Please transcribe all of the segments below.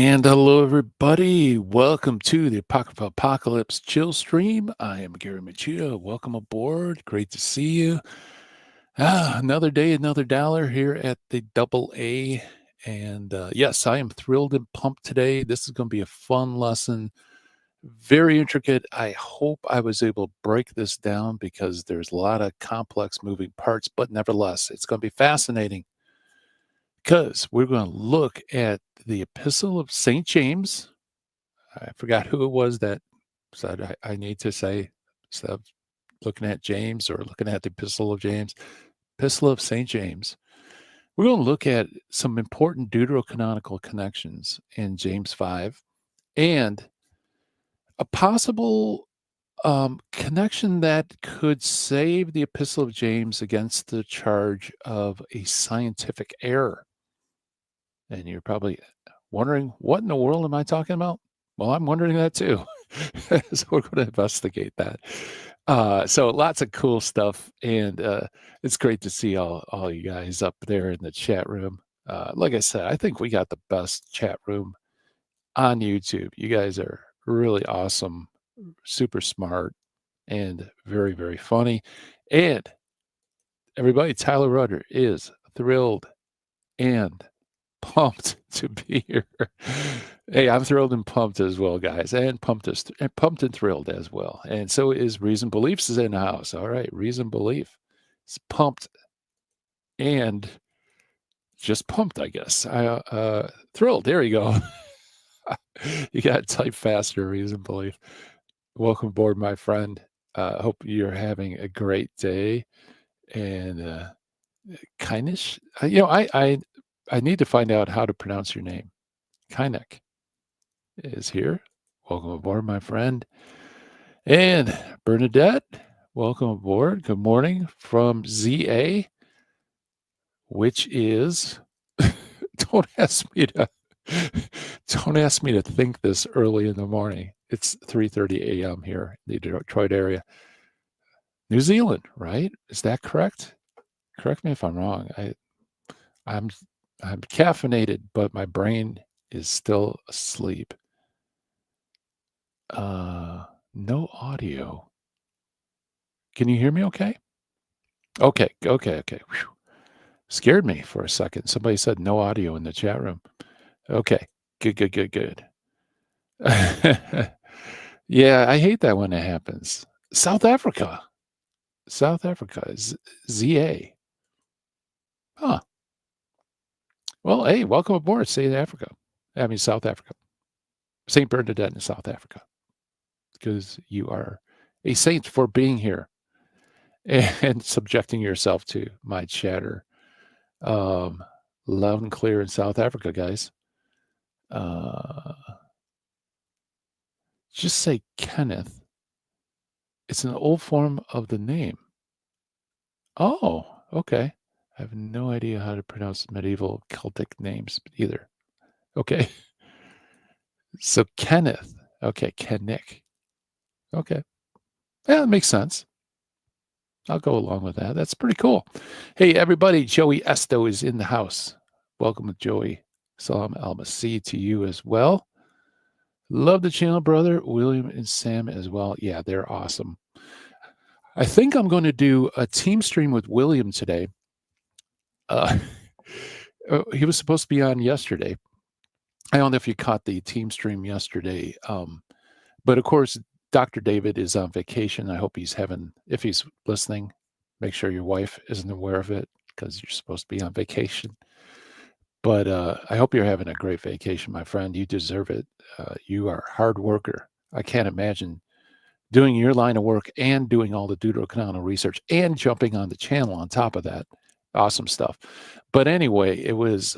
And hello, everybody. Welcome to the Apocrypha Apocalypse Chill Stream. I am Gary Machida. Welcome aboard. Great to see you. Another day, another dollar here at the Double A. And yes, I am thrilled and pumped today. This is going to be a fun lesson, very intricate. I hope I was able to break this down because there's a lot of complex moving parts, but nevertheless, it's going to be fascinating because we're going to look at the Epistle of St. James. I forgot who it was that said I need to say, instead of looking at James or looking at the Epistle of James, Epistle of St. James. We're going to look at some important deuterocanonical connections in James 5 and a possible connection that could save the Epistle of James against the charge of a scientific error. And you're probably wondering, what in the world am I talking about? Well, I'm wondering that too. So we're going to investigate that. So lots of cool stuff. And it's great to see all you guys up there in the chat room. Like I said, I think we got the best chat room on YouTube. You guys are really awesome, super smart, and very, very funny. And everybody, Tyler Rudder is thrilled and pumped to be here. Hey, I'm thrilled and pumped as well, guys, and pumped and thrilled as well. And so is Reason Beliefs is in the house. All right, Reason Belief is pumped and just pumped, I guess. Thrilled. There you go. You got to type faster, Reason Belief. Welcome aboard, my friend. Hope you're having a great day and kindness. I need to find out how to pronounce your name. Kynek is here. Welcome aboard, my friend. And Bernadette, welcome aboard. Good morning from ZA, which is don't ask me to think this early in the morning. It's 3:30 a.m. here in the Detroit area. New Zealand, right? Is that correct? Correct me if I'm wrong. I'm caffeinated, but my brain is still asleep. No audio. Can you hear me okay? Okay. Whew. Scared me for a second. Somebody said no audio in the chat room. Okay. Good. Yeah, I hate that when it happens. South Africa is ZA. Huh. Well, hey, welcome aboard, South Africa. St. Bernadette in South Africa. Because you are a saint for being here and subjecting yourself to my chatter. Loud and clear in South Africa, guys. Just say Kenneth. It's an old form of the name. Oh, okay. I have no idea how to pronounce medieval Celtic names either. Okay. So Kenneth. Okay, Kennick. Okay. Yeah, that makes sense. I'll go along with that. That's pretty cool. Hey, everybody, Joey Esto is in the house. Welcome, Joey. Salam al-Masih to you as well. Love the channel, brother. William and Sam as well. Yeah, they're awesome. I think I'm going to do a team stream with William today. He was supposed to be on yesterday. I don't know if you caught the team stream yesterday. But of course, Dr. David is on vacation. I hope if he's listening, make sure your wife isn't aware of it because you're supposed to be on vacation. But I hope you're having a great vacation, my friend. You deserve it. You are a hard worker. I can't imagine doing your line of work and doing all the Deuterocanon research and jumping on the channel on top of that. Awesome stuff. But anyway, it was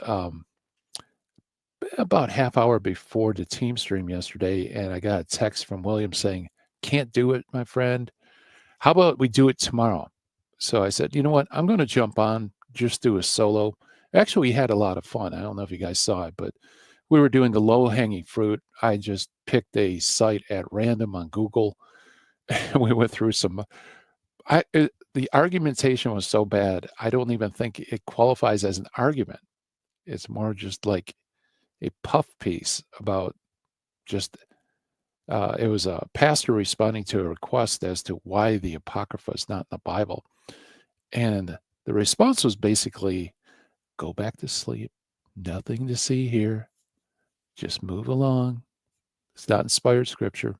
about half hour before the team stream yesterday, and I got a text from William saying, can't do it, my friend. How about we do it tomorrow? So I said, you know what? I'm going to jump on, just do a solo. Actually, we had a lot of fun. I don't know if you guys saw it, but we were doing the low-hanging fruit. I just picked a site at random on Google, and we went through some. The argumentation was so bad, I don't even think it qualifies as an argument. It's more just like a puff piece about just, it was a pastor responding to a request as to why the Apocrypha is not in the Bible. And the response was basically, go back to sleep. Nothing to see here. Just move along. It's not inspired scripture.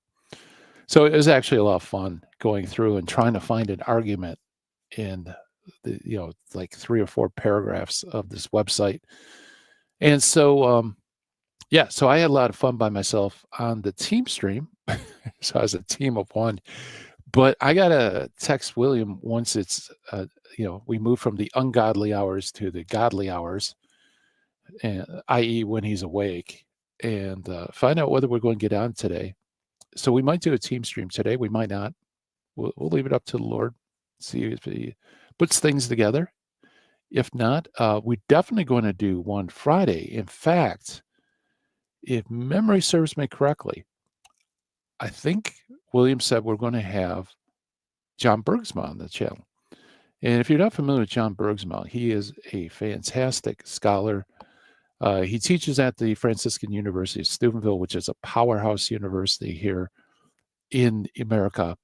So it was actually a lot of fun going through and trying to find an argument in the, like 3 or 4 paragraphs of this website. And so, so I had a lot of fun by myself on the team stream. So I was a team of one. But I got to text William once it's, we moved from the ungodly hours to the godly hours, i.e. when he's awake, and find out whether we're going to get on today. So we might do a team stream today. We might not. We'll leave it up to the Lord. See if he puts things together. If not, we're definitely going to do one Friday. In fact, if memory serves me correctly, I think William said we're going to have John Bergsma on the channel. And if you're not familiar with John Bergsma, he is a fantastic scholar. He teaches at the Franciscan University of Steubenville, which is a powerhouse university here in America.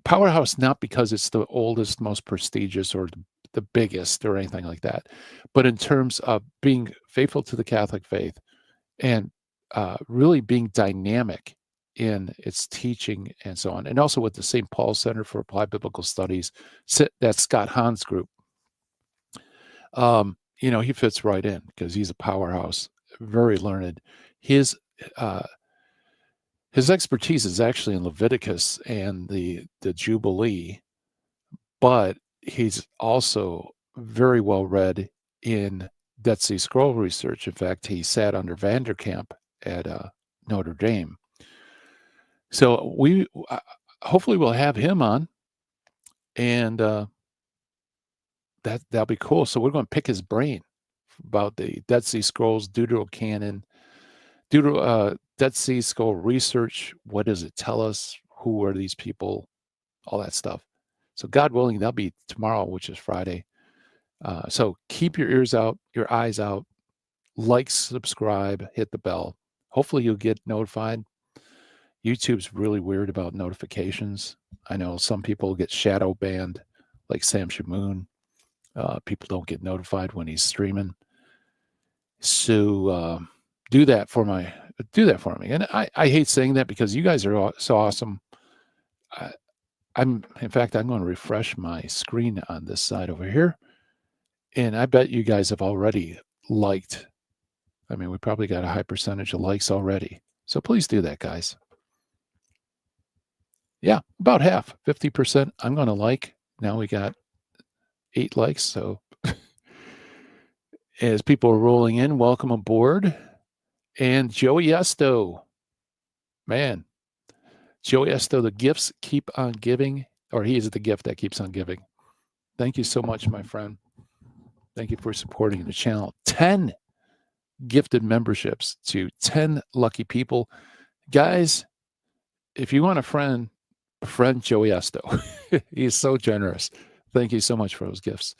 Powerhouse not because it's the oldest, most prestigious, or the biggest, or anything like that, but in terms of being faithful to the Catholic faith and really being dynamic in its teaching and so on. And also with the St. Paul Center for Applied Biblical Studies, that's Scott Hahn's group. He fits right in because he's a powerhouse, very learned. His expertise is actually in Leviticus and the Jubilee, but he's also very well read in Dead Sea Scroll research. In fact, he sat under Vanderkamp at Notre Dame. So we hopefully we'll have him on, and that'll be cool. So we're going to pick his brain about the Dead Sea Scrolls, Deuterocanon, Dead Sea Scroll research. What does it tell us? Who are these people? All that stuff. So God willing, that'll be tomorrow, which is Friday. So keep your ears out, your eyes out, like, subscribe, hit the bell. Hopefully you'll get notified. YouTube's really weird about notifications. I know some people get shadow banned, like Sam Shamoon. People don't get notified when he's streaming. So do that for me. And I hate saying that because you guys are so awesome. In fact, I'm going to refresh my screen on this side over here. And I bet you guys have already liked. I mean, we probably got a high percentage of likes already. So please do that, guys. Yeah, about half, 50%. I'm going to like. Now we got 8 likes. So as people are rolling in, welcome aboard. And Joey Esto. Man, Joey Esto, the gifts keep on giving, or he is the gift that keeps on giving. Thank you so much, my friend. Thank you for supporting the channel. 10 gifted memberships to 10 lucky people. Guys, if you want a friend Joey Esto. He's so generous. Thank you so much for those gifts.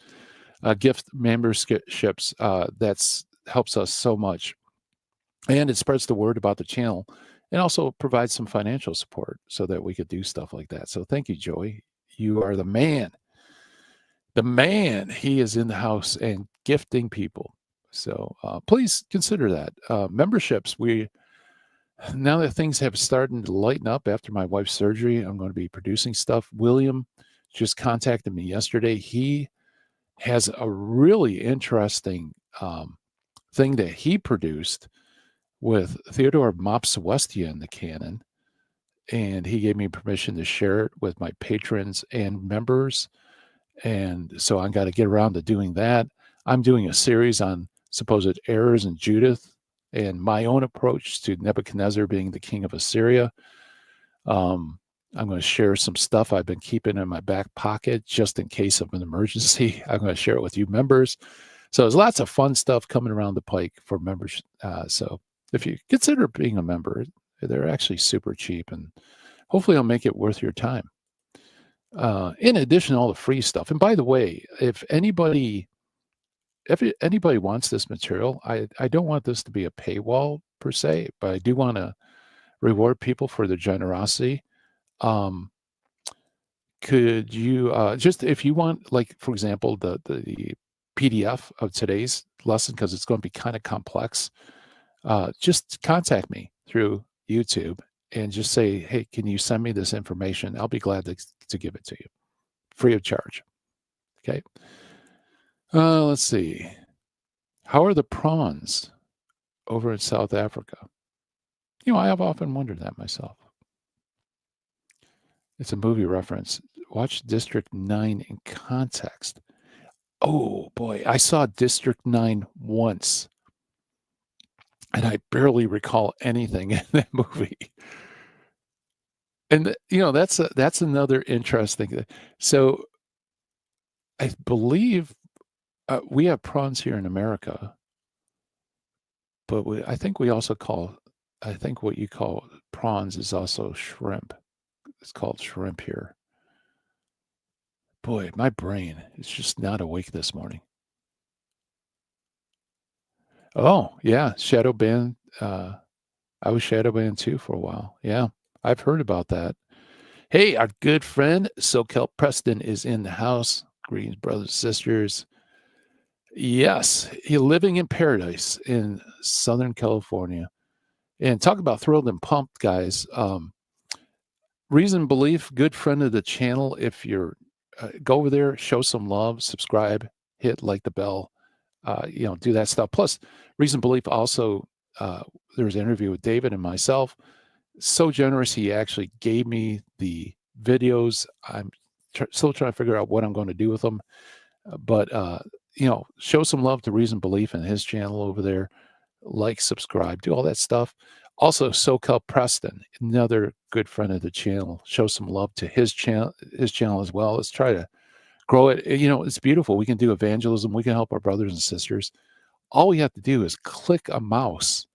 Gift memberships, that's helps us so much. And it spreads the word about the channel and also provides some financial support so that we could do stuff like that. So thank you, Joey. You are the man. The man. He is in the house and gifting people. So please consider that. Memberships, now that things have started to lighten up after my wife's surgery, I'm going to be producing stuff. William just contacted me yesterday. He has a really interesting thing that he produced with Theodore Mopsuestia in the canon. And he gave me permission to share it with my patrons and members. And so I got to get around to doing that. I'm doing a series on supposed errors in Judith and my own approach to Nebuchadnezzar being the king of Assyria. I'm going to share some stuff I've been keeping in my back pocket just in case of an emergency. I'm going to share it with you members. So there's lots of fun stuff coming around the pike for members. So if you consider being a member, they're actually super cheap, and hopefully I'll make it worth your time. In addition to all the free stuff. And by the way, if anybody if anybody wants this material, I don't want this to be a paywall per se, but I do want to reward people for their generosity. Um, could you just, if you want, like, for example, the PDF of today's lesson, because it's going to be kind of complex, just contact me through YouTube and just say, hey, can you send me this information? I'll be glad to give it to you free of charge. Okay. Let's see. How are the prawns over in South Africa? I have often wondered that myself. It's a movie reference. Watch District 9 in context. Oh boy, I saw District 9 once, and I barely recall anything in that movie. And that's another interesting thing. So I believe we have prawns here in America, but I think we also call, I think what you call prawns is also shrimp. It's called shrimp here. Boy, my brain is just not awake this morning. Oh, yeah, shadow banned. I was shadow banned too for a while. Yeah, I've heard about that. Hey, our good friend SoCal Preston is in the house. Greetings, brothers and sisters. Yes, he's living in paradise in Southern California. And talk about thrilled and pumped, guys. Reason Belief, good friend of the channel. If you're go over there, show some love, subscribe, hit like the bell, do that stuff. Plus, Reason Belief also, there was an interview with David and myself. So generous, he actually gave me the videos. I'm still trying to figure out what I'm going to do with them, but show some love to Reason Belief and his channel over there. Like, subscribe, do all that stuff. Also, SoCal Preston, another good friend of the channel. Show some love to his channel as well. Let's try to grow it. It's beautiful. We can do evangelism. We can help our brothers and sisters. All we have to do is click a mouse,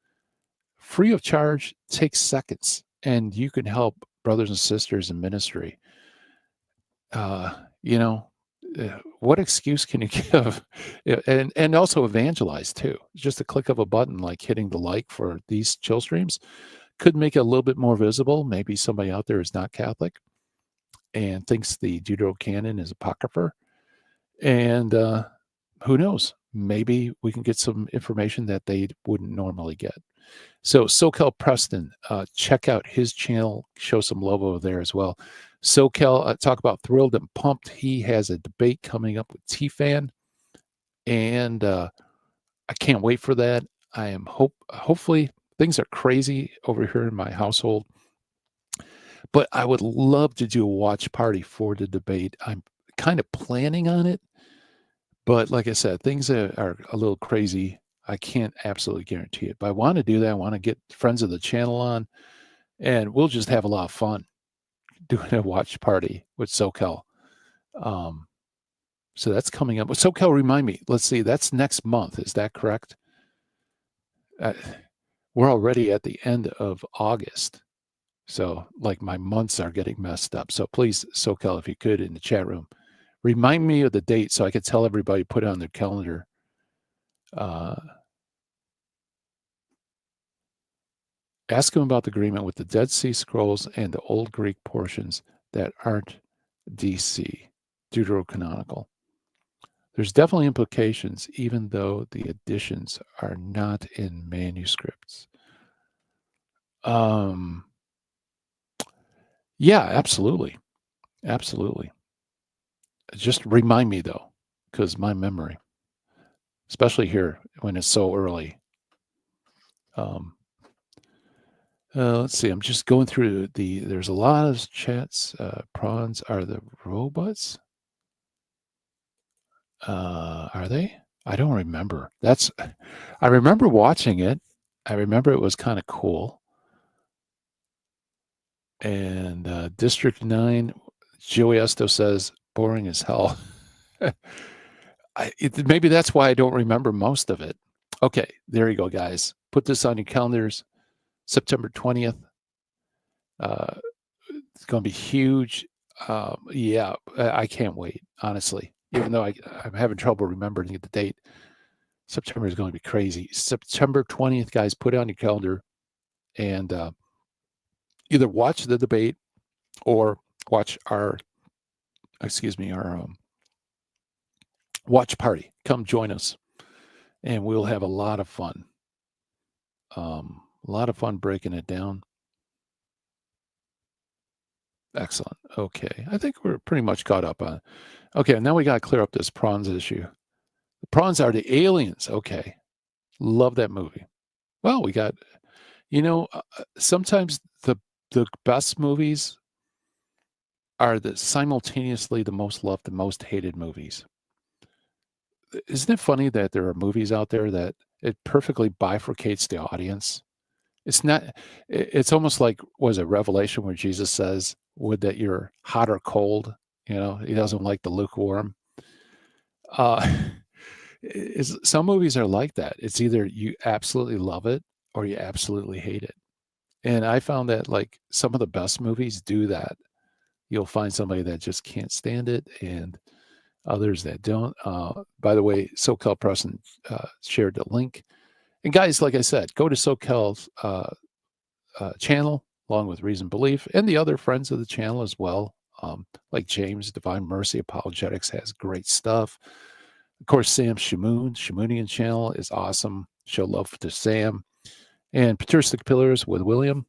free of charge, takes seconds, and you can help brothers and sisters in ministry. Uh, you know, what excuse can you give? And also evangelize too. Just a click of a button, like hitting the like for these chill streams, could make it a little bit more visible. Maybe somebody out there is not Catholic and thinks the Deuterocanon is Apocrypha. And who knows? Maybe we can get some information that they wouldn't normally get. So SoCal Preston, check out his channel, show some love over there as well. SoCal, talk about thrilled and pumped. He has a debate coming up with T-Fan, and I can't wait for that. I am hopefully things are crazy over here in my household, but I would love to do a watch party for the debate. I'm kind of planning on it, but like I said, things are a little crazy. I can't absolutely guarantee it, but I want to do that. I want to get friends of the channel on, and we'll just have a lot of fun doing a watch party with SoCal. So that's coming up. SoCal, remind me. Let's see. That's next month. Is that correct? We're already at the end of August. So like my months are getting messed up. So please, SoCal, if you could, in the chat room, remind me of the date so I could tell everybody, put it on their calendar. Ask him about the agreement with the Dead Sea Scrolls and the Old Greek portions that aren't DC, Deuterocanonical. There's definitely implications, even though the additions are not in manuscripts. Yeah, absolutely. Absolutely. Just remind me, though, because my memory, especially here when it's so early. Let's see. I'm just going through there's a lot of chats. Prawns are the robots. Are they? I don't remember. I remember watching it. I remember it was kind of cool. And District 9, Joey Esto says, boring as hell. Maybe that's why I don't remember most of it. Okay, there you go, guys. Put this on your calendars. September 20th. It's going to be huge. Yeah, I can't wait, honestly, even though I'm having trouble remembering the date. September is going to be crazy. September 20th, guys, put it on your calendar and either watch the debate or watch our watch party. Come join us, and we'll have a lot of fun. A lot of fun breaking it down. Excellent. Okay. I think we're pretty much caught up on it. Okay, now we got to clear up this prawns issue. The prawns are the aliens. Okay. Love that movie. Well, we got, sometimes the best movies are simultaneously the most loved and most hated movies. Isn't it funny that there are movies out there that it perfectly bifurcates the audience? It's almost like, was it Revelation where Jesus says, would that you're hot or cold? He doesn't like the lukewarm. Some movies are like that. It's either you absolutely love it or you absolutely hate it. And I found that like some of the best movies do that. You'll find somebody that just can't stand it and others that don't. By the way, SoCal Preston shared the link. And guys, like I said, go to SoCal's channel along with Reason Belief and the other friends of the channel as well. Like James, Divine Mercy Apologetics has great stuff. Of course, Sam Shamoonian channel is awesome. Show love to Sam. And Patristic Pillars with William.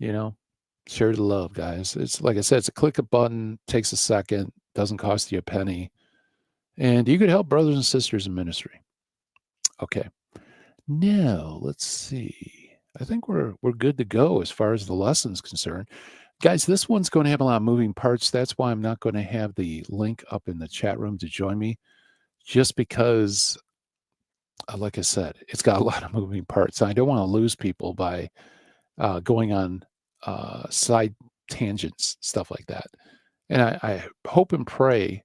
Share the love, guys. It's like I said, it's a click a button, takes a second, doesn't cost you a penny. And you could help brothers and sisters in ministry. Okay. Now, let's see. I think we're good to go as far as the lesson's concerned. Guys, this one's going to have a lot of moving parts. That's why I'm not going to have the link up in the chat room to join me. Just because, like I said, it's got a lot of moving parts. I don't want to lose people by going on side tangents, stuff like that. And I hope and pray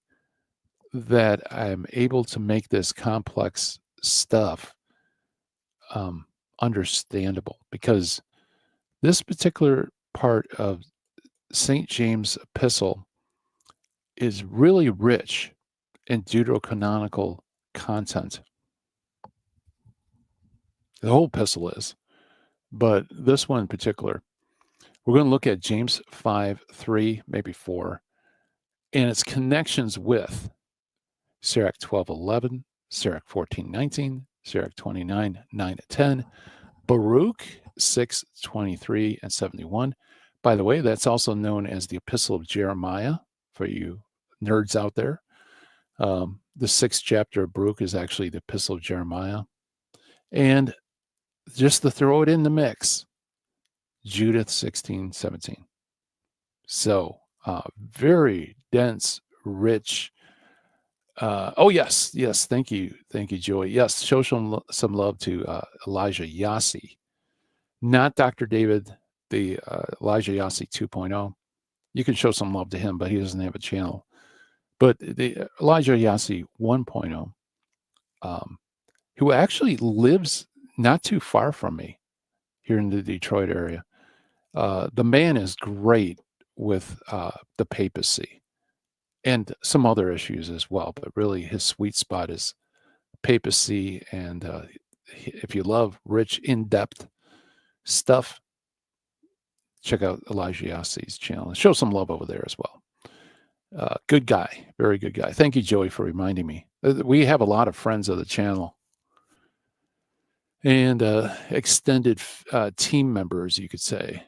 that I'm able to make this complex stuff understandable, because this particular part of St. James' epistle is really rich in deuterocanonical content. The whole epistle is, but this one in particular, we're going to look at James 5:3, maybe 4, and its connections with Sirach 12:11, Sirach 14:19, Sirach 29:9-10, Baruch 6:23 and 71. By the way, that's also known as the Epistle of Jeremiah for you nerds out there. The 6th chapter of Baruch is actually the Epistle of Jeremiah. And just to throw it in the mix, Judith 16:17. So very dense, rich. Yes. Thank you, Joey. Yes, show some love to Elijah Yassi, not Dr. David, the Elijah Yassi 2.0. You can show some love to him, but he doesn't have a channel. But the Elijah Yassi 1.0, who actually lives not too far from me here in the Detroit area. The man is great with the papacy and some other issues as well, but really his sweet spot is papacy. And if you love rich, in-depth stuff, check out Elijah Yassi's channel and show some love over there as well. Good guy, very good guy. Thank you, Joey, for reminding me. We have a lot of friends of the channel and extended team members, you could say.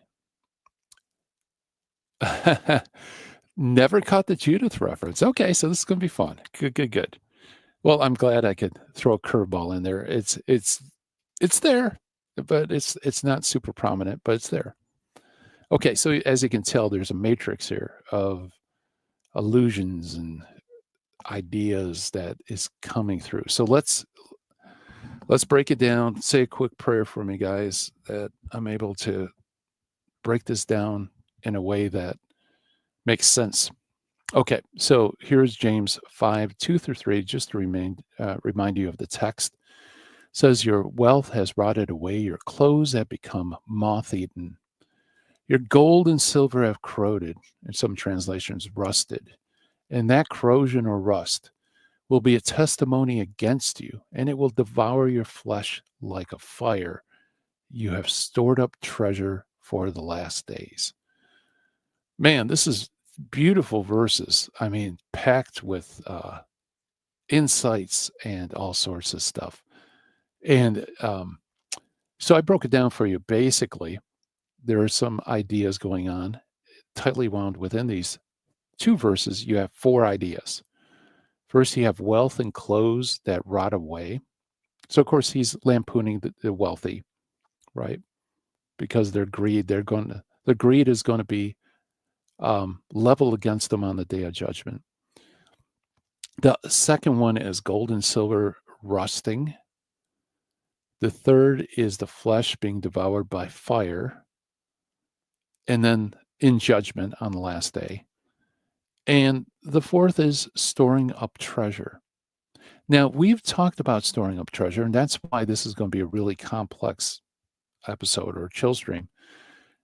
Never caught the Judith reference. Okay, so this is going to be fun. Good. Well, I'm glad I could throw a curveball in there. It's there, but it's not super prominent, but it's there. Okay, so as you can tell, there's a matrix here of allusions and ideas that is coming through. So let's break it down. Say a quick prayer for me, guys, that I'm able to break this down in a way that makes sense. Okay, so here's James 5:2-3, just to remind you of the text. It says, your wealth has rotted away, your clothes have become moth-eaten. Your gold and silver have corroded, in some translations, rusted. And that corrosion or rust will be a testimony against you, and it will devour your flesh like a fire. You have stored up treasure for the last days. Man, this is beautiful verses. I mean, packed with insights and all sorts of stuff. And so I broke it down for you. Basically, there are some ideas going on tightly wound within these two verses. You have four ideas. First, you have wealth and clothes that rot away. So, of course, he's lampooning the wealthy, right? Because their greed, the greed is going to be leveled against them on the day of judgment. The second one is gold and silver rusting. The third is the flesh being devoured by fire. And then in judgment on the last day. And the fourth is storing up treasure. Now, we've talked about storing up treasure, and that's why this is going to be a really complex episode or chill stream.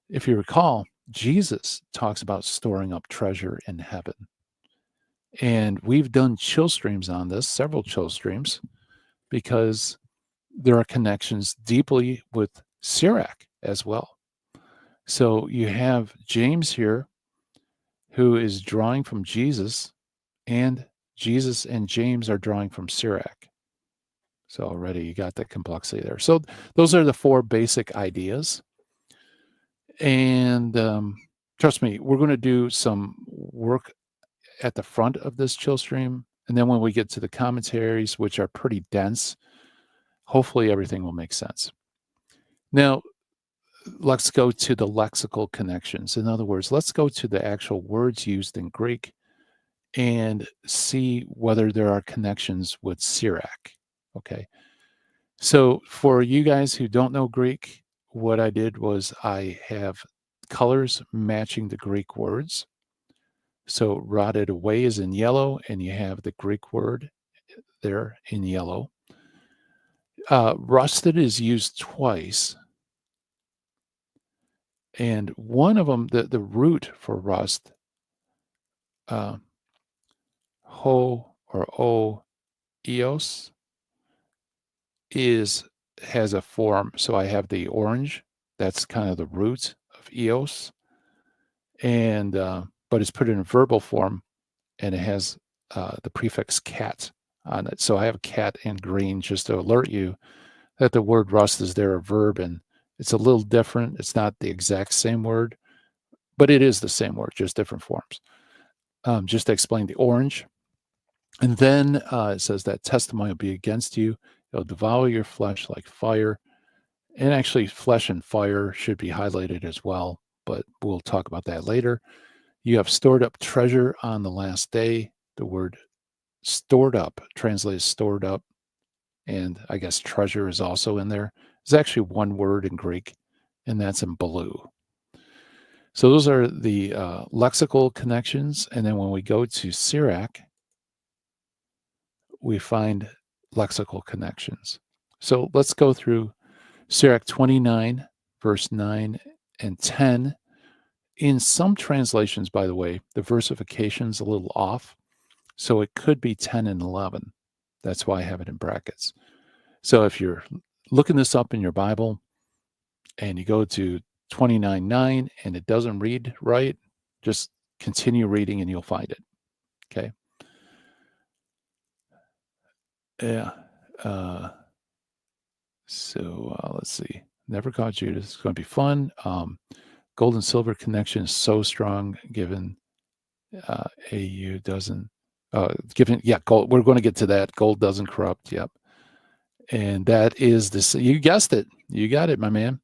If you recall, Jesus talks about storing up treasure in heaven. And we've done chill streams on this, several chill streams, because there are connections deeply with Sirach as well. So you have James here, who is drawing from Jesus, and Jesus and James are drawing from Sirach. So already you got the complexity there. So those are the four basic ideas. And trust me, we're going to do some work at the front of this chill stream. And then when we get to the commentaries, which are pretty dense, hopefully everything will make sense. Now, let's go to the lexical connections. In other words, let's go to the actual words used in Greek and see whether there are connections with Sirach. Okay. So for you guys who don't know Greek, what I did was I have colors matching the Greek words. So rotted away is in yellow, and you have the Greek word there in yellow. Rusted is used twice. And one of them, the root for rust, ho or o, eos, has a form. So I have the orange. That's kind of the root of eos. And but it's put in a verbal form, and it has the prefix cat on it. So I have cat in green just to alert you that the word rust is there, a verb, and it's a little different. It's not the exact same word, but it is the same word, just different forms. Just to explain the orange. And then it says that testimony will be against you. It'll devour your flesh like fire. And actually, flesh and fire should be highlighted as well, but we'll talk about that later. You have stored up treasure on the last day. The word stored up, translated stored up, and I guess treasure is also in there. There's actually one word in Greek, and that's in blue. So those are the lexical connections. And then when we go to Sirach, we find lexical connections. So let's go through Sirach 29, verse 9 and 10. In some translations, by the way, the versification's a little off. So it could be 10 and 11. That's why I have it in brackets. So if you're looking this up in your Bible and you go to 29:9 and it doesn't read right, just continue reading and you'll find it. Okay. Yeah. So let's see. Never caught Judith. It's going to be fun. Gold and silver connection is so strong given AU doesn't, gold. We're going to get to that. Gold doesn't corrupt. Yep. And that is this. You guessed it. You got it, my man.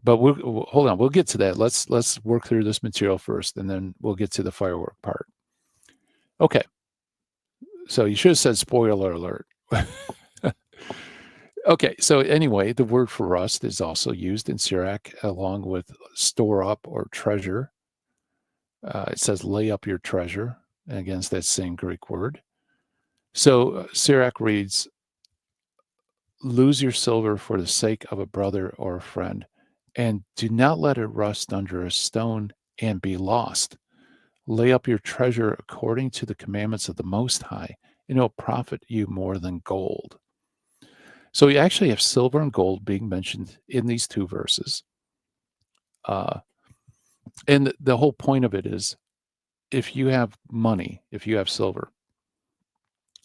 But hold on. We'll get to that. Let's work through this material first, and then we'll get to the firework part. Okay. So you should have said spoiler alert. Okay. So anyway, the word for rust is also used in Sirach along with store up or treasure. It says lay up your treasure against that same Greek word. So Sirach reads, lose your silver for the sake of a brother or a friend, and do not let it rust under a stone and be lost. Lay up your treasure according to the commandments of the Most High, and it'll profit you more than gold. So you actually have silver and gold being mentioned in these two verses. And the whole point of it is, if you have money, if you have silver,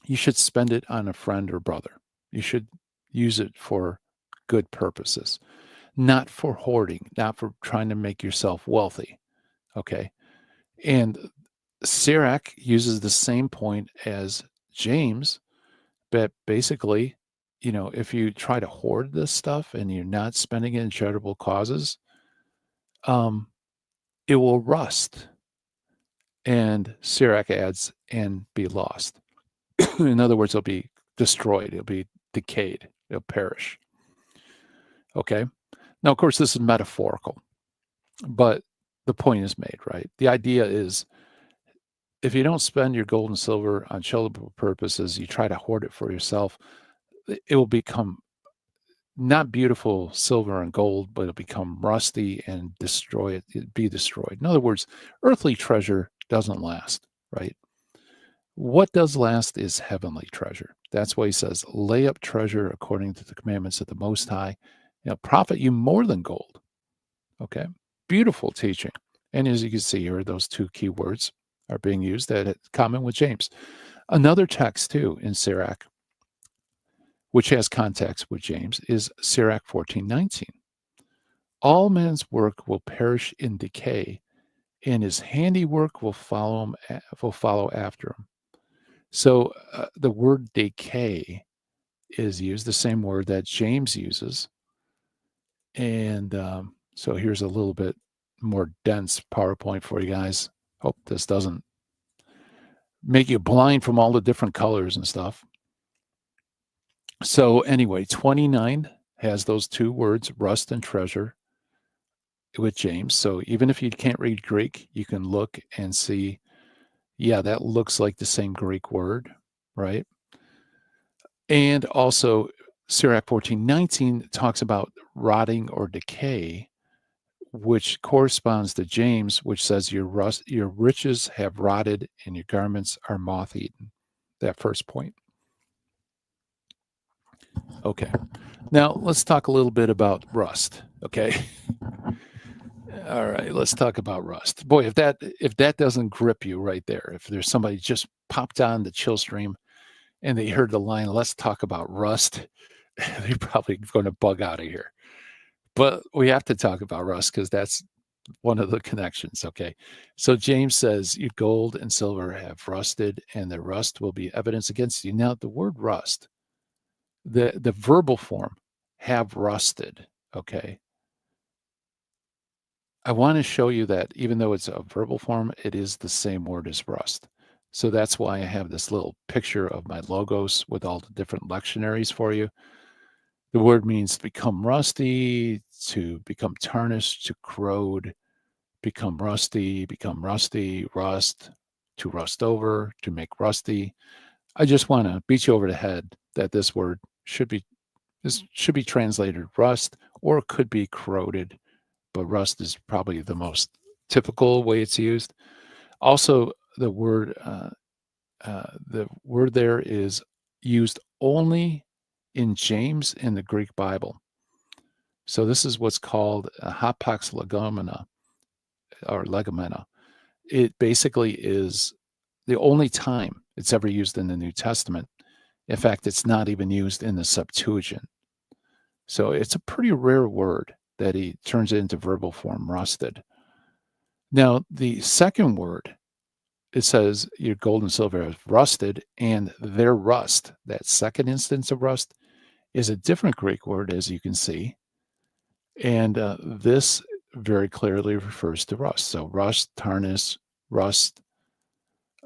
you should spend it on a friend or brother. You should use it for good purposes, not for hoarding, not for trying to make yourself wealthy. Okay. And Sirach uses the same point as James, but basically, if you try to hoard this stuff and you're not spending it in charitable causes, it will rust. And Sirach adds, and be lost. In other words, it'll be destroyed. It'll be decayed. It'll perish. Okay. Now, of course, this is metaphorical, but the point is made, right? The idea is, if you don't spend your gold and silver on charitable purposes, you try to hoard it for yourself, it will become not beautiful silver and gold, but it'll become rusty and be destroyed. In other words, earthly treasure doesn't last, right? What does last is heavenly treasure. That's why he says, lay up treasure according to the commandments of the Most High. Profit you more than gold. Okay. Beautiful teaching. And as you can see here, those two key words are being used that are common with James. Another text too in Sirach, which has context with James, is Sirach 14:19. All men's work will perish in decay, and his handiwork will follow after him. So the word decay is used, the same word that James uses. And so here's a little bit more dense PowerPoint for you guys. Hope this doesn't make you blind from all the different colors and stuff. So anyway, 29 has those two words, rust and treasure, with James. So even if you can't read Greek, you can look and see, yeah, that looks like the same Greek word, right? And also Sirach 14:19 talks about rotting or decay, which corresponds to James, which says your riches have rotted and your garments are moth-eaten. That first point. Okay. Now let's talk a little bit about rust. Okay. All right, let's talk about rust. Boy, if that doesn't grip you right there, if there's somebody just popped on the chill stream and they heard the line, let's talk about rust, they're probably going to bug out of here. But we have to talk about rust because that's one of the connections. Okay. So James says, your gold and silver have rusted, and the rust will be evidence against you. Now, the word rust, the verbal form, have rusted. Okay. I want to show you that even though it's a verbal form, it is the same word as rust. So that's why I have this little picture of my logos with all the different lectionaries for you. The word means to become rusty, to become tarnished, to corrode, become rusty, rust, to rust over, to make rusty. I just want to beat you over the head that this word should be translated rust, or it could be corroded, but rust is probably the most typical way it's used. Also, the word there is used only in James in the Greek Bible. So this is what's called hapax legomena, or legomena. It basically is the only time it's ever used in the New Testament. In fact, it's not even used in the Septuagint. So it's a pretty rare word that he turns it into verbal form, rusted. Now, the second word, it says your gold and silver is rusted, and their rust, that second instance of rust, is a different Greek word, as you can see. And this very clearly refers to rust. So rust, tarnish, rust,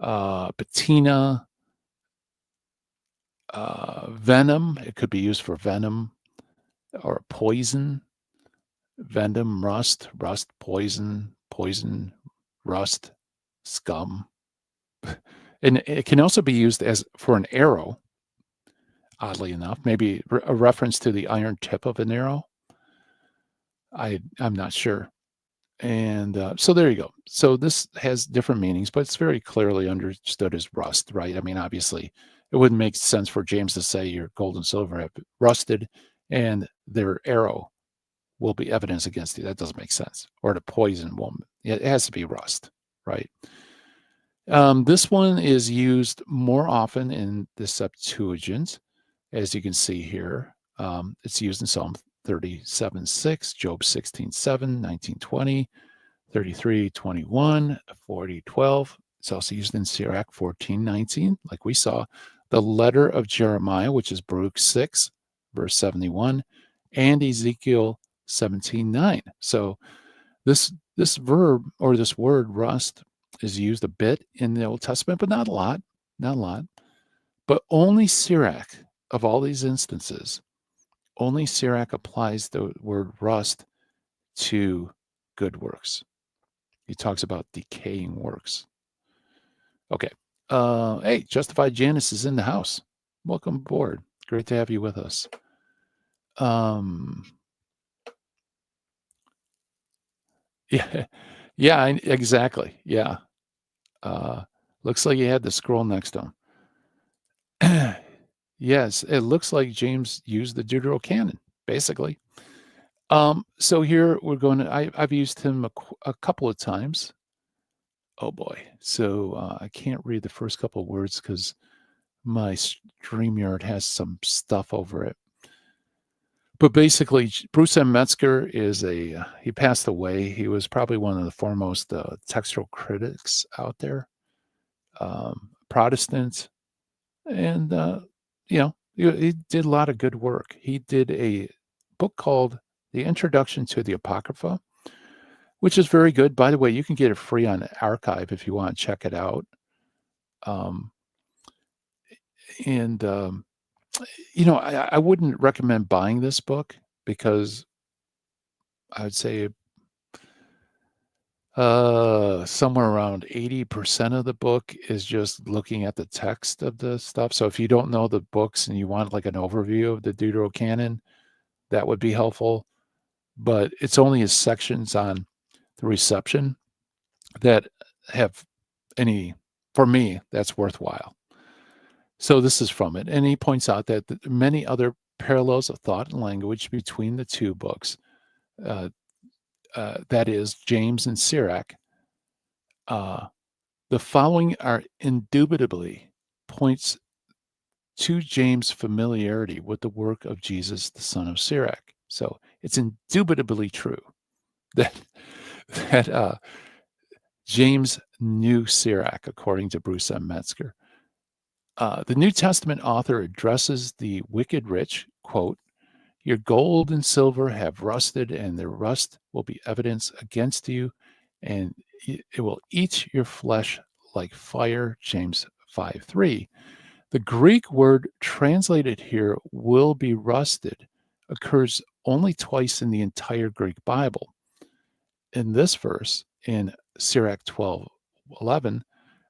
patina, venom. It could be used for venom or poison. Venom, rust, poison, rust, scum. And it can also be used as for an arrow, oddly enough, maybe a reference to the iron tip of an arrow. I'm not sure. And so there you go. So this has different meanings, but it's very clearly understood as rust, right? I mean, obviously, It wouldn't make sense for James to say your gold and silver have rusted and their arrow will be evidence against you. That doesn't make sense. Or the poison woman. It has to be rust, right? This one is used more often in the Septuagint, as you can see here. It's used in Psalm 37:6, Job 16:7, 19:20, 33:21, 40:12. It's also used in Sirach 14:19, like we saw. The letter of Jeremiah, which is Baruch 6, verse 71, and Ezekiel 17:9. So this verb or this word rust is used a bit in the Old Testament, but not a lot, not a lot. But only Sirach, of all these instances, only Sirach applies the word rust to good works. He talks about decaying works. Okay. Hey, Justified Janice is in the house. Welcome aboard. Great to have you with us. Yeah, yeah, exactly. Yeah. Looks like you had the scroll next to him. Yes, it looks like James used the Deuterocanon, basically. So here we're going to, I've used him a couple of times. Oh boy. So I can't read the first couple of words because my StreamYard has some stuff over it. But basically, Bruce M. Metzger is he passed away. He was probably one of the foremost textual critics out there, Protestant. And, he did a lot of good work. He did a book called The Introduction to the Apocrypha, which is very good. By the way, you can get it free on Archive if you want to check it out. I wouldn't recommend buying this book because I would say somewhere around 80% of the book is just looking at the text of the stuff. So if you don't know the books and you want like an overview of the Deuterocanon, that would be helpful. But it's only his sections on the reception that have for me, that's worthwhile. So this is from it. And he points out that many other parallels of thought and language between the two books, that is, James and Sirach, the following are indubitably points to James' familiarity with the work of Jesus, the son of Sirach. So it's indubitably true that James knew Sirach, according to Bruce M. Metzger. The New Testament author addresses the wicked rich, quote, "Your gold and silver have rusted, and their rust will be evidence against you, and it will eat your flesh like fire," James 5:3. The Greek word translated here, "will be rusted," occurs only twice in the entire Greek Bible. In this verse, in Sirach 12:11,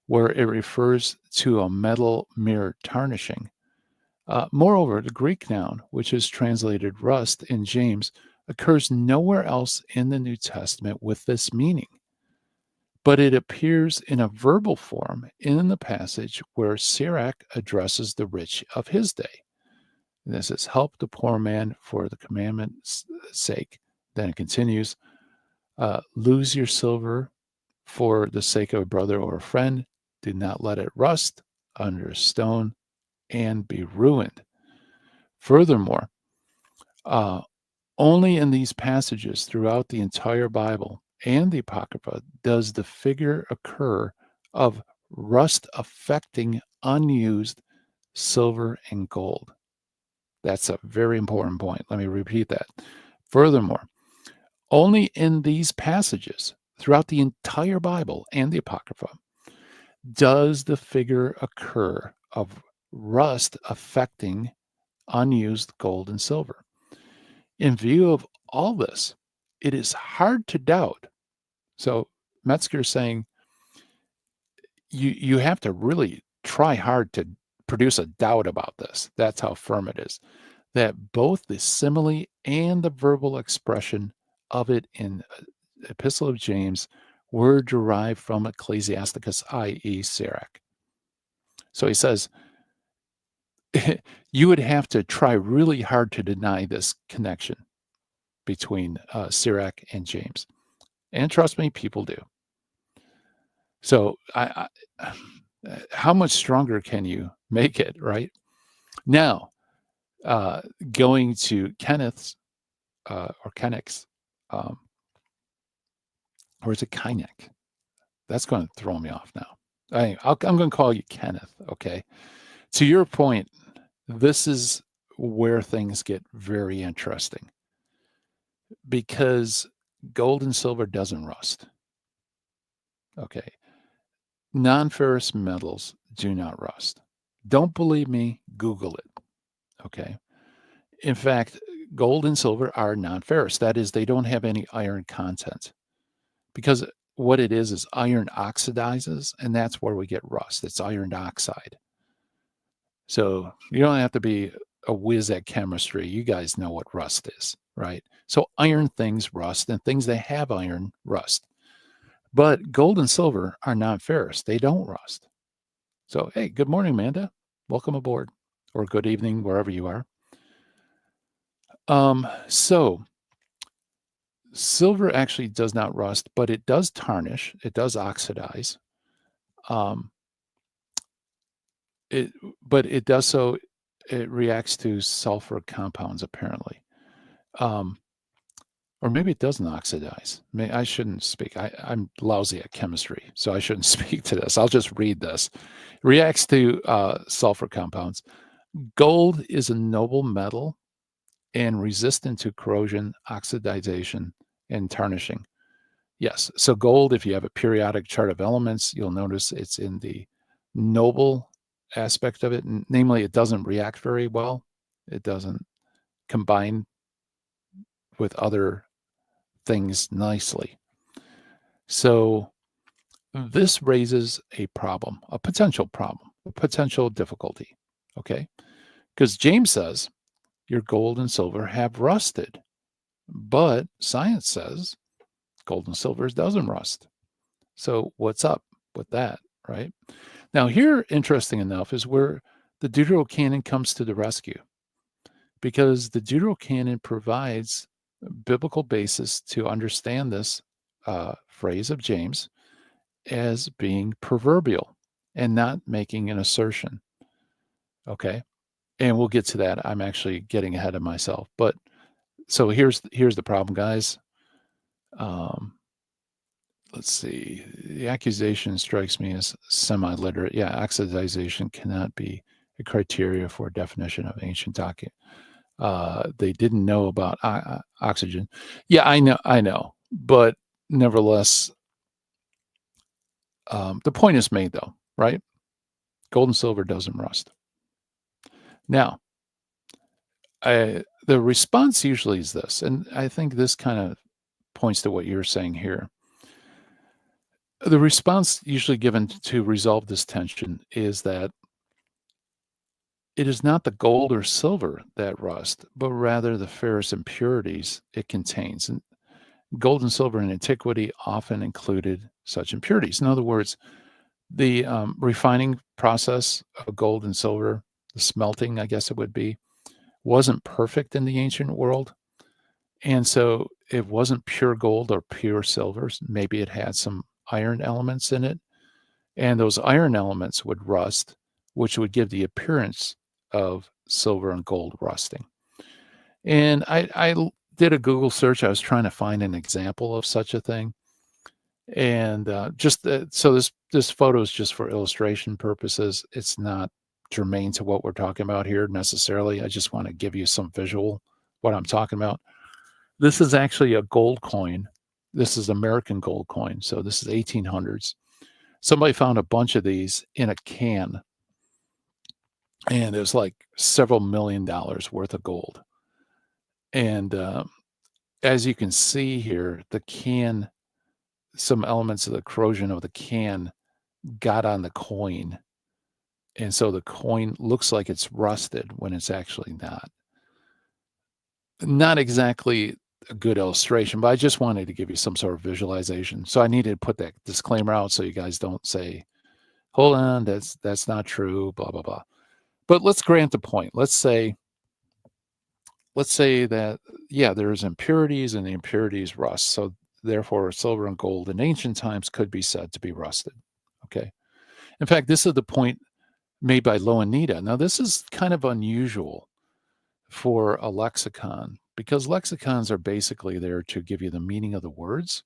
where it refers to a metal mere tarnishing. Moreover, the Greek noun, which is translated rust in James, occurs nowhere else in the New Testament with this meaning. But it appears in a verbal form in the passage where Sirach addresses the rich of his day. And this is, "Help the poor man for the commandment's sake." Then it continues, "Lose your silver for the sake of a brother or a friend. Do not let it rust under a stone and be ruined." Furthermore, only in these passages throughout the entire Bible and the Apocrypha does the figure occur of rust affecting unused silver and gold. That's a very important point. Let me repeat that. Furthermore, only in these passages throughout the entire Bible and the Apocrypha does the figure occur of rust affecting unused gold and silver. In view of all this, it is hard to doubt. So Metzger is saying you have to really try hard to produce a doubt about this. That's how firm it is. That both the simile and the verbal expression of it in Epistle of James were derived from Ecclesiasticus, i.e. Sirach. So he says, you would have to try really hard to deny this connection between Sirach and James. And trust me, people do. So how much stronger can you make it, right? Now, going to Kenneth's or Kenneth's, or is it Kynec? That's going to throw me off now. I'm going to call you Kenneth, okay? To your point, this is where things get very interesting because gold and silver doesn't rust, okay? Non-ferrous metals do not rust. Don't believe me? Google it, okay? In fact, gold and silver are non-ferrous. That is, they don't have any iron content because what it is iron oxidizes, and that's where we get rust. It's iron oxide. So you don't have to be a whiz at chemistry. You guys know what rust is, right? So iron things rust, and things that have iron rust. But gold and silver are non-ferrous. They don't rust. So, hey, good morning, Amanda. Welcome aboard, or good evening, wherever you are. So silver actually does not rust, but it does tarnish. It does oxidize. But it does so. It reacts to sulfur compounds, apparently. Or maybe it doesn't oxidize. I shouldn't speak. I'm lousy at chemistry, so I shouldn't speak to this. I'll just read this. It reacts to sulfur compounds. Gold is a noble metal and resistant to corrosion, oxidization, and tarnishing. Yes. So gold, if you have a periodic chart of elements, you'll notice it's in the noble aspect of it. Namely, it doesn't react very well. It doesn't combine with other things nicely. So this raises a problem, a potential problem, a potential difficulty. Okay. Because James says your gold and silver have rusted, but science says gold and silver doesn't rust. So what's up with that, right? Now here, interesting enough, is where the Deuterocanon comes to the rescue, because the Deuterocanon provides a biblical basis to understand this phrase of James as being proverbial and not making an assertion. Okay. And we'll get to that. I'm actually getting ahead of myself. But so here's the problem, guys. Let's see. The accusation strikes me as semi-literate. Yeah, oxidization cannot be a criteria for a definition of ancient document. They didn't know about oxygen. Yeah, I know. But nevertheless, the point is made, though, right? Gold and silver doesn't rust. Now, the response usually is this, and I think this kind of points to what you're saying here. The response usually given to resolve this tension is that it is not the gold or silver that rust, but rather the ferrous impurities it contains. And gold and silver in antiquity often included such impurities. In other words, the refining process of gold and silver, the smelting, I guess it would be, wasn't perfect in the ancient world. And so it wasn't pure gold or pure silver. Maybe it had some iron elements in it. And those iron elements would rust, which would give the appearance of silver and gold rusting. And I did a Google search. I was trying to find an example of such a thing. And so this photo is just for illustration purposes. It's not germane to what we're talking about here necessarily. I just want to give you some visual what I'm talking about. This is actually a gold coin. This is American gold coin. So this is 1800s. Somebody found a bunch of these in a can, and it was like several $1 million worth of gold. And as you can see here, the can, some elements of the corrosion of the can got on the coin. And so the coin looks like it's rusted when it's actually not. Not exactly a good illustration, but I just wanted to give you some sort of visualization. So I needed to put that disclaimer out so you guys don't say, hold on, that's not true, blah, blah, blah. But let's grant the point. Let's say that, yeah, there's impurities and the impurities rust. So therefore, silver and gold in ancient times could be said to be rusted. Okay. In fact, this is the point made by Loanita. Now, this is kind of unusual for a lexicon because lexicons are basically there to give you the meaning of the words,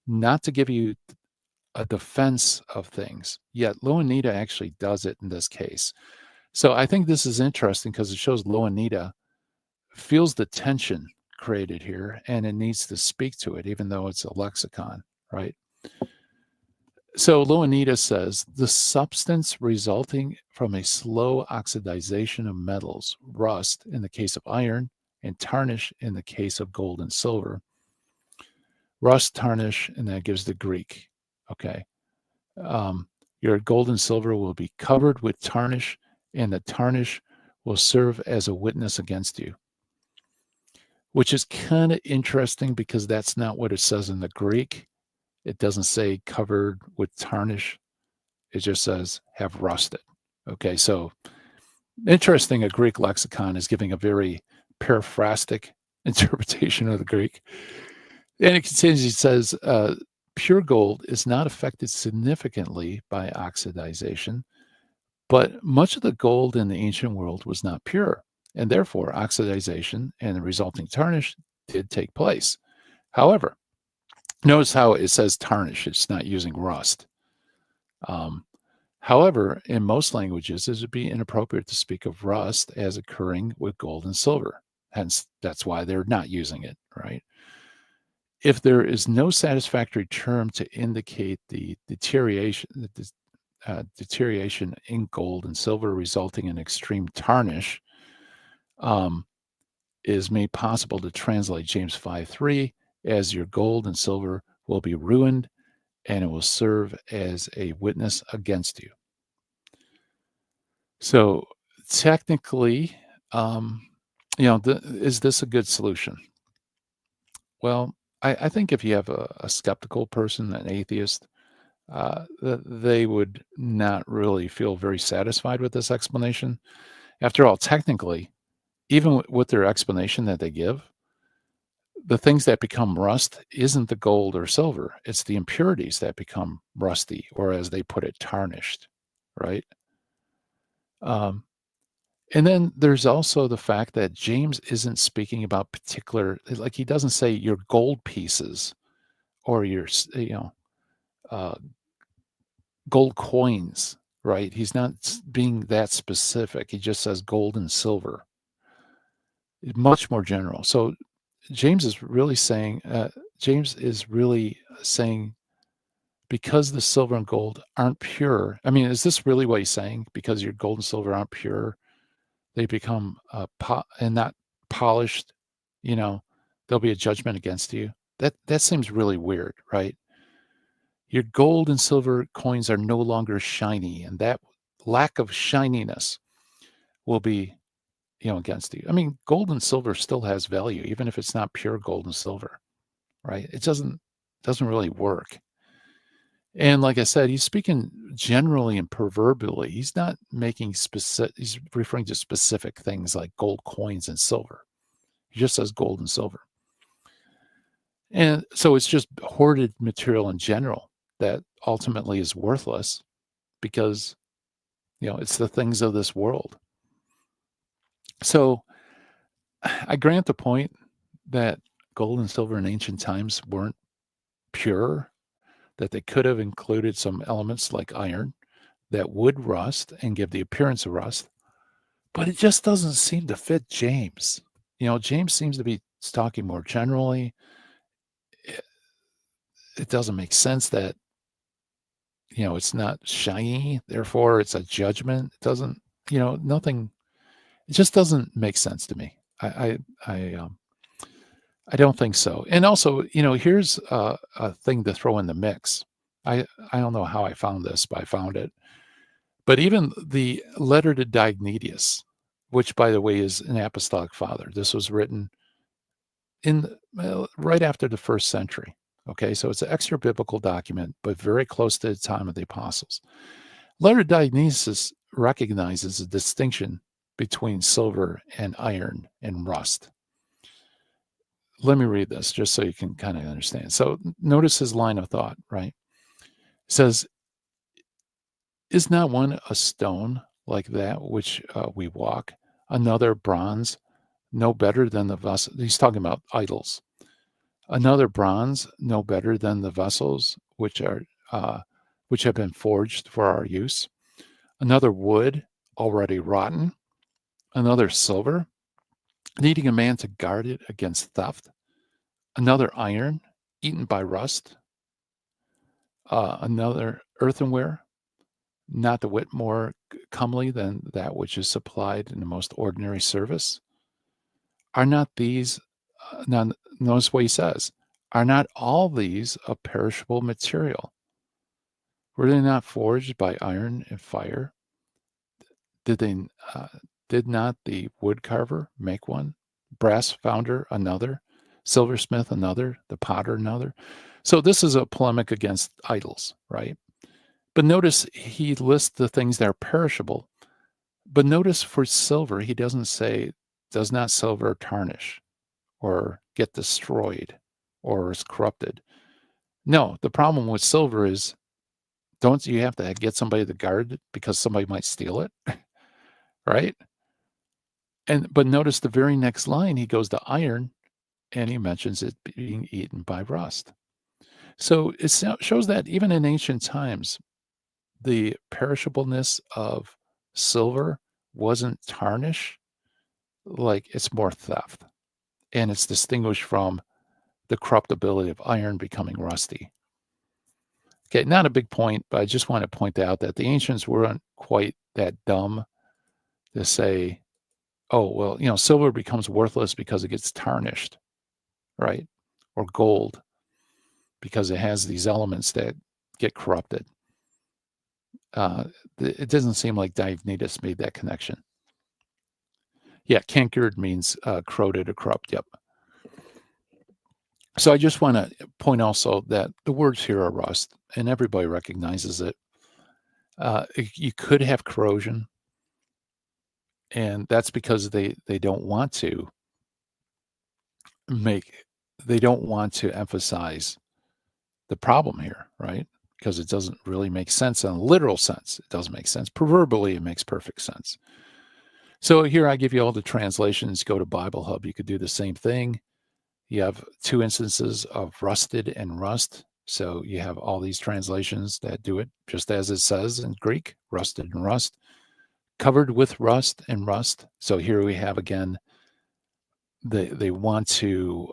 not to give you a defense of things. Yet Loanita actually does it in this case. So I think this is interesting because it shows Loanita feels the tension created here and it needs to speak to it, even though it's a lexicon, right? So Loanita says the substance resulting from a slow oxidization of metals, rust in the case of iron, and tarnish in the case of gold and silver. Rust, tarnish, and that gives the Greek. Okay. Your gold and silver will be covered with tarnish, and the tarnish will serve as a witness against you, which is kind of interesting because that's not what it says in the Greek. It doesn't say covered with tarnish. It just says have rusted. Okay, so interesting. A Greek lexicon is giving a very paraphrastic interpretation of the Greek. And it continues, it says, pure gold is not affected significantly by oxidization, but much of the gold in the ancient world was not pure, and therefore oxidization and the resulting tarnish did take place. However, notice how it says tarnish, it's not using rust. However, in most languages, it would be inappropriate to speak of rust as occurring with gold and silver. Hence, that's why they're not using it, right? If there is no satisfactory term to indicate the deterioration in gold and silver resulting in extreme tarnish, is made possible to translate James 5:3 as your gold and silver will be ruined and it will serve as a witness against you. So technically, is this a good solution? Well, I think if you have a skeptical person, an atheist, they would not really feel very satisfied with this explanation. After all, technically, even with their explanation that they give, the things that become rust isn't the gold or silver. It's the impurities that become rusty, or as they put it, tarnished, right? Um, and then there's also the fact that James isn't speaking about particular, like he doesn't say your gold pieces or your, uh, gold coins, right? He's not being that specific. He just says gold and silver. Much more general. So James is really saying, because the silver and gold aren't pure. I mean, is this really what he's saying? Because your gold and silver aren't pure, they become and not polished. There'll be a judgment against you. That seems really weird, right? Your gold and silver coins are no longer shiny, and that lack of shininess will be, against you. I mean, gold and silver still has value, even if it's not pure gold and silver, right? It doesn't really work. And like I said, he's speaking generally and proverbially. He's not making specific, he's referring to specific things like gold coins and silver. He just says gold and silver. And so it's just hoarded material in general that ultimately is worthless because, it's the things of this world. So I grant the point that gold and silver in ancient times weren't pure, that they could have included some elements like iron that would rust and give the appearance of rust, but it just doesn't seem to fit James. James seems to be talking more generally. It doesn't make sense that, it's not shiny, therefore it's a judgment. It doesn't, nothing, it just doesn't make sense to me. I don't think so. And also, here's a thing to throw in the mix. I don't know how I found this, but I found it. But even the letter to Diognetus, which, by the way, is an apostolic father. This was written right after the first century. Okay, so it's an extra biblical document, but very close to the time of the apostles. Letter to Diognetus recognizes a distinction between silver and iron and rust. Let me read this just so you can kind of understand. So notice his line of thought, right? It says, is not one a stone like that which we walk, another bronze, no better than the vessel? He's talking about idols. Another bronze, no better than the vessels which have been forged for our use. Another wood, already rotten. Another silver, needing a man to guard it against theft. Another iron, eaten by rust. Another earthenware, not a whit more comely than that which is supplied in the most ordinary service. Are not these, now notice what he says, are not all these a perishable material? Were they not forged by iron and fire? Did not the wood carver make one? Brass founder another? Silversmith another? The potter another? So this is a polemic against idols, right? But notice he lists the things that are perishable. But notice for silver, he doesn't say, does not silver tarnish or get destroyed or is corrupted? No, the problem with silver is, don't you have to get somebody to guard it because somebody might steal it, right? But notice the very next line, he goes to iron and he mentions it being eaten by rust. So it shows that even in ancient times, the perishableness of silver wasn't tarnish, like it's more theft. And it's distinguished from the corruptibility of iron becoming rusty. Okay, not a big point, but I just want to point out that the ancients weren't quite that dumb to say, oh, well, silver becomes worthless because it gets tarnished, right? Or gold because it has these elements that get corrupted. It doesn't seem like Diognetus made that connection. Yeah, cankered means corroded or corrupt. Yep. So I just want to point also that the words here are rust, and everybody recognizes it. You could have corrosion, and that's because they don't want to emphasize the problem here, right? Because it doesn't really make sense in a literal sense. It doesn't make sense. Proverbially, it makes perfect sense. So here I give you all the translations. Go to Bible Hub. You could do the same thing. You have two instances of rusted and rust. So you have all these translations that do it just as it says in Greek, rusted and rust, covered with rust and rust. So here we have again, they want to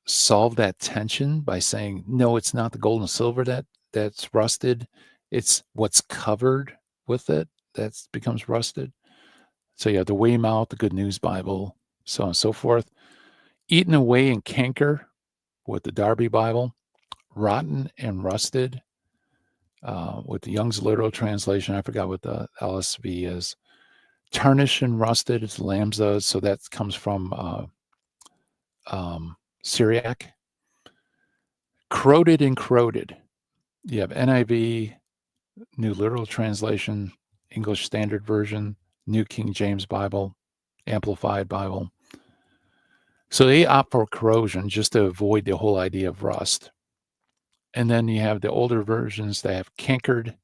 solve that tension by saying, no, it's not the gold and silver that's rusted. It's what's covered with it that becomes rusted. So you have the Weymouth, the Good News Bible, so on and so forth. Eaten away in canker with the Darby Bible. Rotten and rusted with the Young's Literal Translation. I forgot what the LSV is. Tarnished and rusted, it's Lambda, so that comes from Sirach. Corroded and corroded. You have NIV, New Literal Translation, English Standard Version, New King James Bible, Amplified Bible. So they opt for corrosion just to avoid the whole idea of rust. And then you have the older versions that have cankered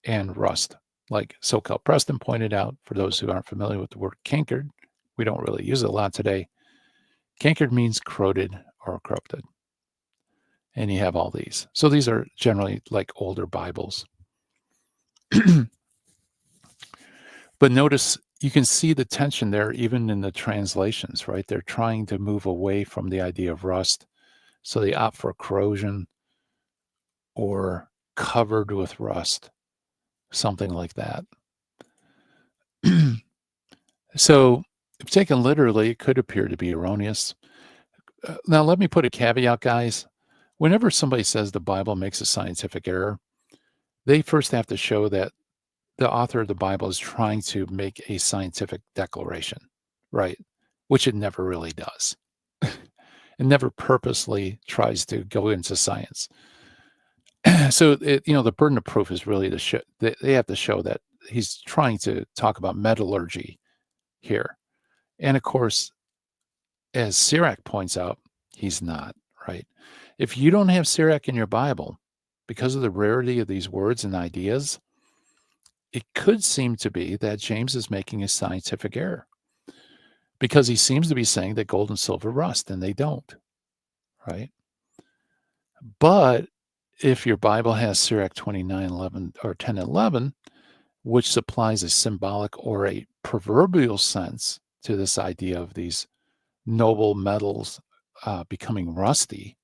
and rust, like SoCal Preston pointed out. For those who aren't familiar with the word cankered, we don't really use it a lot today. Cankered means corroded or corrupted. And you have all these. So these are generally like older Bibles. But notice you can see the tension there even in the translations, right? They're trying to move away from the idea of rust. So they opt for corrosion or covered with rust, something like that. So if taken literally, it could appear to be erroneous. Now, let me put a caveat, guys. Whenever somebody says the Bible makes a scientific error, they first have to show that the author of the Bible is trying to make a scientific declaration, right? Which it never really does. It never purposely tries to go into science. So, the burden of proof is really they have to show that he's trying to talk about metallurgy here. And of course, as Sirach points out, he's not, right? If you don't have Sirach in your Bible, because of the rarity of these words and ideas, it could seem to be that James is making a scientific error because he seems to be saying that gold and silver rust, and they don't, right? But if your Bible has Sirach 29:11 or 10:11, which supplies a symbolic or a proverbial sense to this idea of these noble metals becoming rusty,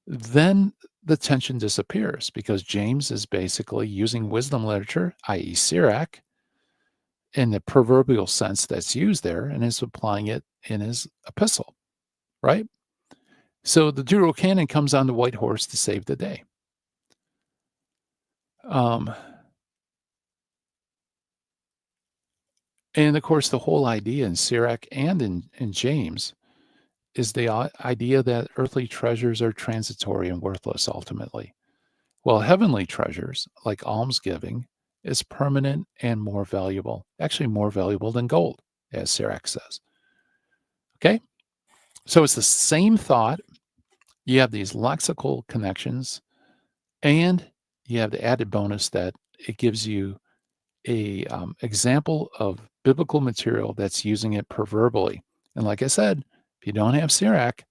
then the tension disappears because James is basically using wisdom literature, i.e., Sirach, in the proverbial sense that's used there, and is applying it in his epistle, right? So the Deuterocanon comes on the white horse to save the day. And of course, the whole idea in Sirach and in James is the idea that earthly treasures are transitory and worthless ultimately, while heavenly treasures, like almsgiving, is permanent and more valuable, actually more valuable than gold, as Sirach says. Okay? So it's the same thought. You have these lexical connections, and you have the added bonus that it gives you a example of biblical material that's using it proverbially. And like I said, if you don't have Sirach,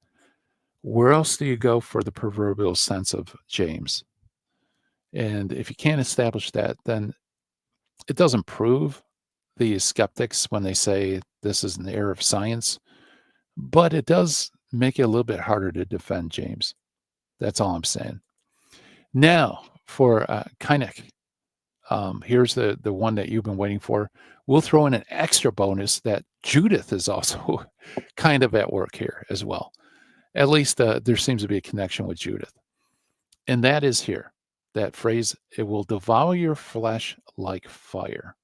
where else do you go for the proverbial sense of James? And if you can't establish that, then it doesn't prove the skeptics when they say this is an error of science, but it does make it a little bit harder to defend James. That's all I'm saying. Now, for Kynec, here's the one that you've been waiting for. We'll throw in an extra bonus that Judith is also kind of at work here as well. At least there seems to be a connection with Judith. And that is here, that phrase, it will devour your flesh like fire.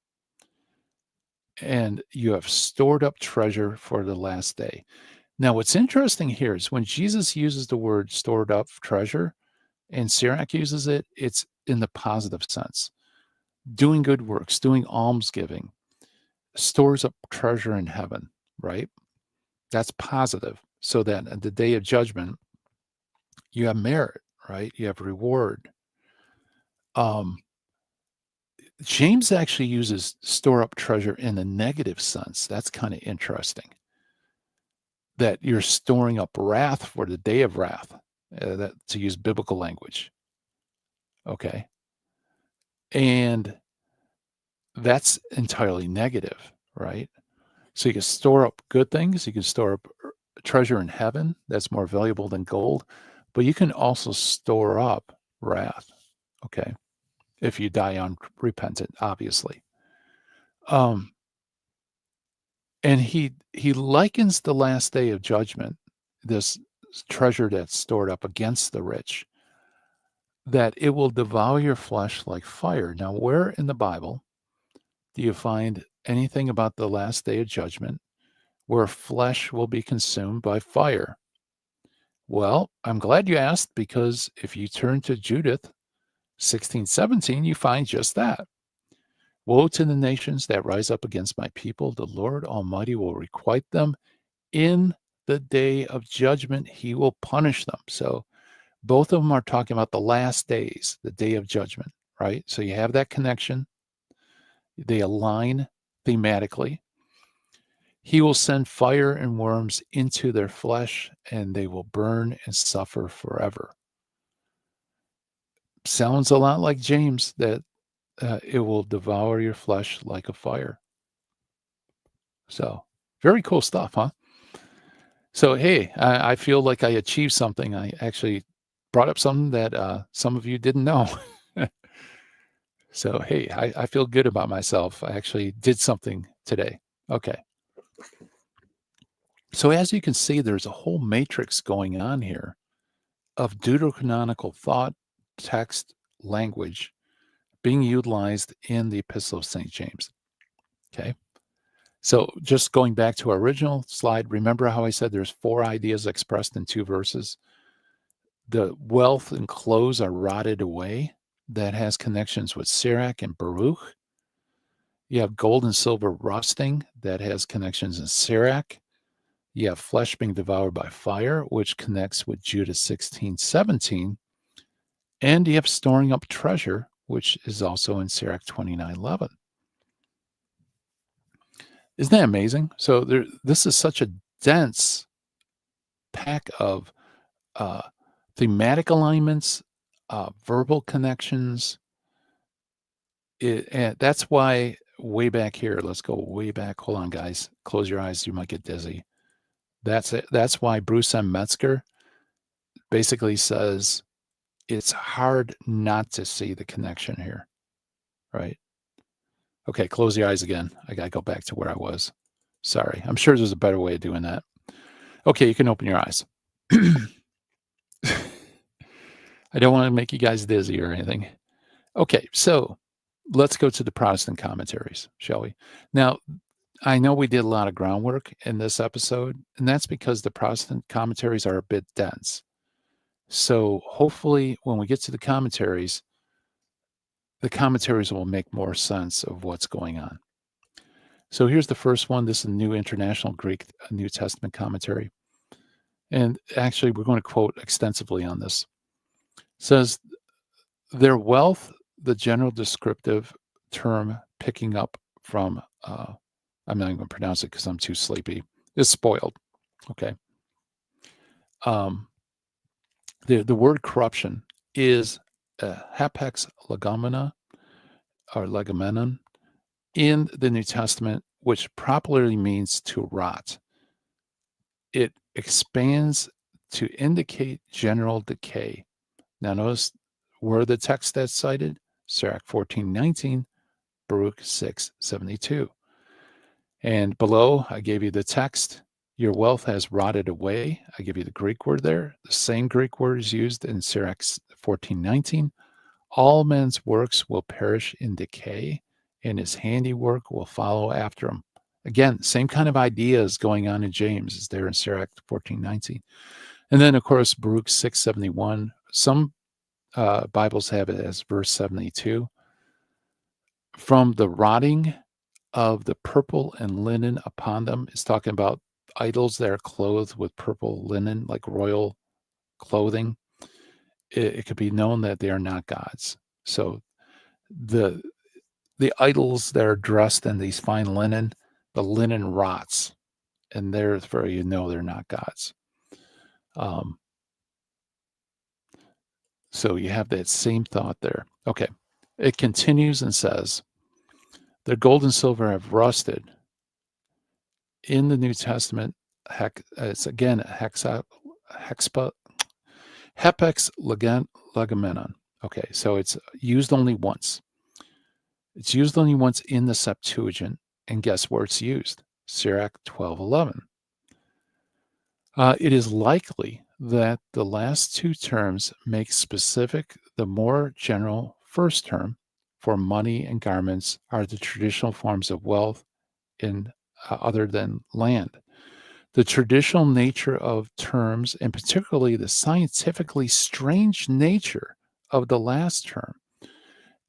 And you have stored up treasure for the last day. Now, what's interesting here is when Jesus uses the word stored up treasure and Sirach uses it, it's in the positive sense. Doing good works, doing almsgiving, stores up treasure in heaven, right? That's positive. So that at the day of judgment, you have merit, right? You have reward. James actually uses store up treasure in a negative sense. That's kind of interesting. That you're storing up wrath for the day of wrath, that, to use biblical language. Okay. And that's entirely negative, right? So you can store up good things. You can store up treasure in heaven that's more valuable than gold, but you can also store up wrath, okay, if you die unrepentant, obviously. And he likens the last day of judgment, this treasure that's stored up against the rich, that it will devour your flesh like fire. Now, where in the Bible do you find anything about the last day of judgment where flesh will be consumed by fire? Well, I'm glad you asked, because if you turn to Judith 16:17, you find just that. Woe to the nations that rise up against my people. The Lord Almighty will requite them. In the day of judgment, he will punish them. So both of them are talking about the last days, the day of judgment, right? So you have that connection. They align thematically. He will send fire and worms into their flesh, and they will burn and suffer forever. Sounds a lot like James, that it will devour your flesh like a fire. So very cool stuff, huh? So, hey, I feel like I achieved something. I actually brought up something that some of you didn't know. So, hey, I feel good about myself. I actually did something today. Okay. So as you can see, there's a whole matrix going on here of deuterocanonical thought, text, language being utilized in the Epistle of St. James. Okay. So just going back to our original slide, remember how I said there's 4 ideas expressed in 2 verses? The wealth and clothes are rotted away. That has connections with Sirach and Baruch. You have gold and silver rusting that has connections in Sirach. You have flesh being devoured by fire, which connects with Judah 16:17. And you have storing up treasure, which is also in Sirach 29:11. Isn't that amazing? So this is such a dense pack of thematic alignments, verbal connections. And that's why way back here, let's go way back. Hold on, guys. Close your eyes. You might get dizzy. That's it. That's why Bruce M. Metzger basically says it's hard not to see the connection here, right? Okay, close your eyes again. I got to go back to where I was. Sorry. I'm sure there's a better way of doing that. Okay, you can open your eyes. I don't want to make you guys dizzy or anything. Okay, so let's go to the Protestant commentaries, shall we? Now, I know we did a lot of groundwork in this episode, and that's because the Protestant commentaries are a bit dense. So hopefully, when we get to the commentaries will make more sense of what's going on. So here's the first one. This is the New International Greek New Testament Commentary. And actually, we're going to quote extensively on this. It says, their wealth, the general descriptive term picking up from, I'm not even going to pronounce it because I'm too sleepy, is spoiled. Okay. The word corruption is hapax legomena or legomenon in the New Testament, which properly means to rot. It expands to indicate general decay. Now notice where the text that's cited, Sirach 14:19, Baruch 6:72. And below, I gave you the text. Your wealth has rotted away. I give you the Greek word there. The same Greek word is used in Sirach 14:19. All men's works will perish in decay, and his handiwork will follow after him. Again, same kind of ideas going on in James as there in Sirach 14:19. And then, of course, Baruch 6:71. Some Bibles have it as verse 72. From the rotting of the purple and linen upon them, is talking about idols that are clothed with purple linen, like royal clothing. It could be known that they are not gods. So the idols that are dressed in these fine linen, the linen rots, and therefore you know they're not gods. So you have that same thought there. Okay. It continues and says, the gold and silver have rusted. In the New Testament, it's again hepax legomenon. Okay, so it's used only once. It's used only once in the Septuagint, and guess where it's used? Sirach 12:11. It is likely that the last two terms make specific the more general first term, for money and garments are the traditional forms of wealth in other than land. The traditional nature of terms, and particularly the scientifically strange nature of the last term,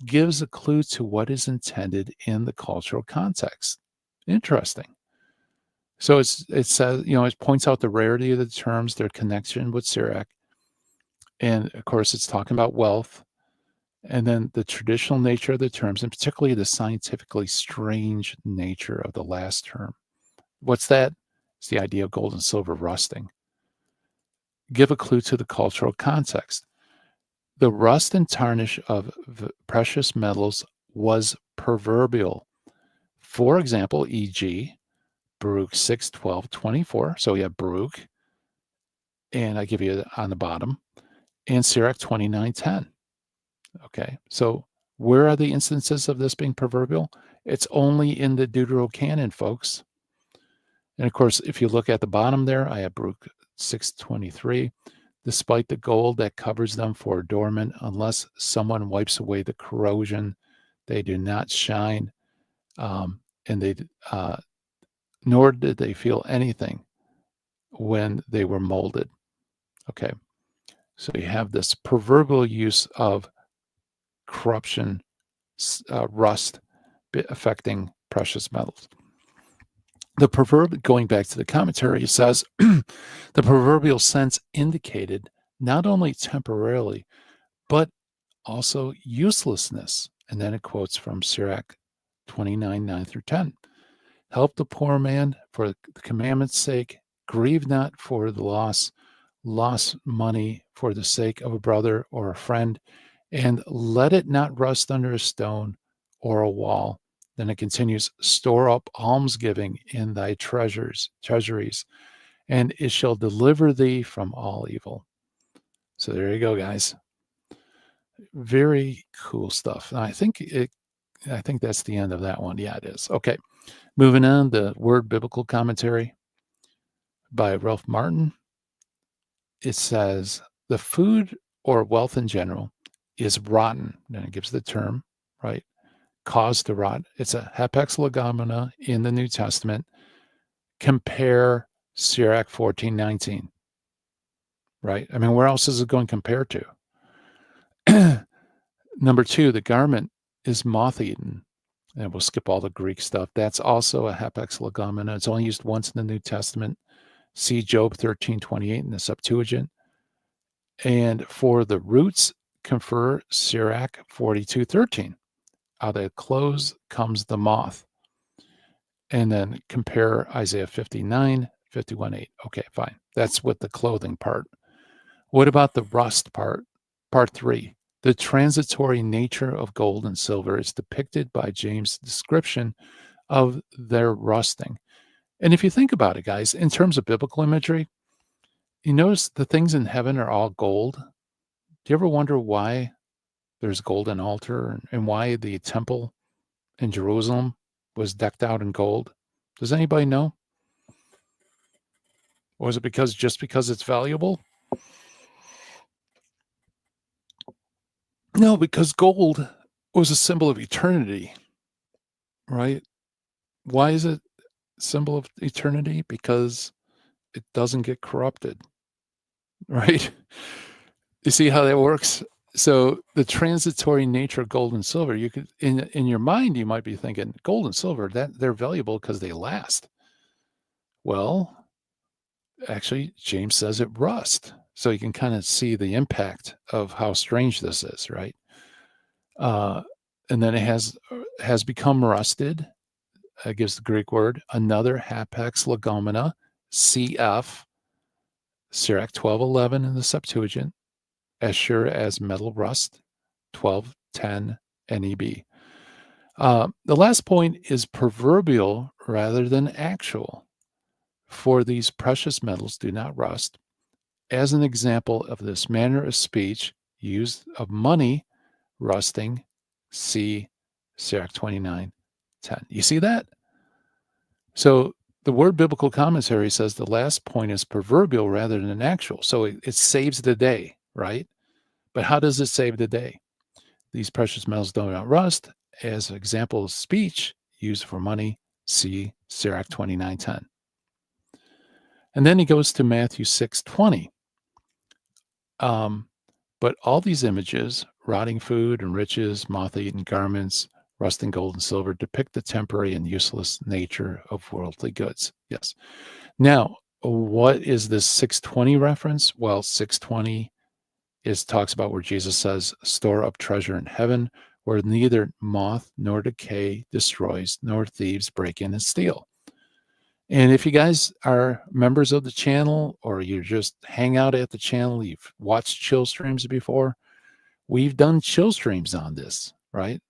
gives a clue to what is intended in the cultural context. Interesting. So it says, it points out the rarity of the terms, their connection with Sirach, and of course, it's talking about wealth, and then the traditional nature of the terms, and particularly the scientifically strange nature of the last term. What's that? It's the idea of gold and silver rusting. Give a clue to the cultural context. The rust and tarnish of precious metals was proverbial. For example, e.g., Baruch 6:12-24. So we have Baruch, and I give you on the bottom, and Sirach 29:10. Okay, so where are the instances of this being proverbial? It's only in the Deuterocanon, folks. And of course, if you look at the bottom there, I have Baruch 6:23. Despite the gold that covers them for adornment, unless someone wipes away the corrosion, they do not shine, and they nor did they feel anything when they were molded. Okay, so you have this proverbial use of corruption, rust affecting precious metals. Going back to the commentary, it says, the proverbial sense indicated not only temporarily, but also uselessness. And then it quotes from Sirach 29, 9 through 10. Help the poor man for the commandment's sake. Grieve not for the loss money for the sake of a brother or a friend, and let it not rust under a stone or a wall. Then it continues, store up almsgiving in thy treasuries, and it shall deliver thee from all evil. So there you go, guys. Very cool stuff. And I think that's the end of that one. Yeah, it is. Okay. Moving on, the Word Biblical Commentary by Ralph Martin. It says, the food or wealth in general is rotten. And it gives the term, right? Caused to rot. It's a hapax legomena in the New Testament. Compare Sirach 14:19. Right? I mean, where else is it going to compare to? Number 2, the garment is moth-eaten. And we'll skip all the Greek stuff. That's also a hapax legomena. It's only used once in the New Testament. See Job 13:28 in the Septuagint. And for the roots, confer Sirach 42:13. Out of the clothes comes the moth. And then compare Isaiah 59, 51:8. Okay, fine. That's with the clothing part. What about the rust part? Part 3. The transitory nature of gold and silver is depicted by James' description of their rusting. And if you think about it, guys, in terms of biblical imagery, you notice the things in heaven are all gold. Do you ever wonder why there's a golden altar and why the temple in Jerusalem was decked out in gold? Does anybody know? Or is it just because it's valuable? No, because gold was a symbol of eternity, right? Why is it a symbol of eternity? Because it doesn't get corrupted, right? You see how that works? So the transitory nature of gold and silver, you could in your mind, you might be thinking gold and silver, that they're valuable because they last. Well, actually, James says it rust. So you can kind of see the impact of how strange this is, right? And then it has become rusted. Gives the Greek word, another hapax legomena, CF, Sirach 12:11 in the Septuagint, as sure as metal rust, 12:10 NEB. The last point is proverbial rather than actual. For these precious metals do not rust. As an example of this manner of speech, use of money rusting, see Sirach 29:10. You see that? So the Word Biblical Commentary says the last point is proverbial rather than actual. So it saves the day, right? But how does it save the day? These precious metals do not rust. As an example of speech used for money, see Sirach 29:10. And then he goes to Matthew 6:20. But all these images, rotting food and riches, moth-eaten garments, rusting gold and silver, depict the temporary and useless nature of worldly goods. Yes. Now, what is this 6:20 reference? Well, 6:20 talks about where Jesus says, store up treasure in heaven, where neither moth nor decay destroys, nor thieves break in and steal. And if you guys are members of the channel, or you just hang out at the channel, you've watched chill streams before, we've done chill streams on this, right?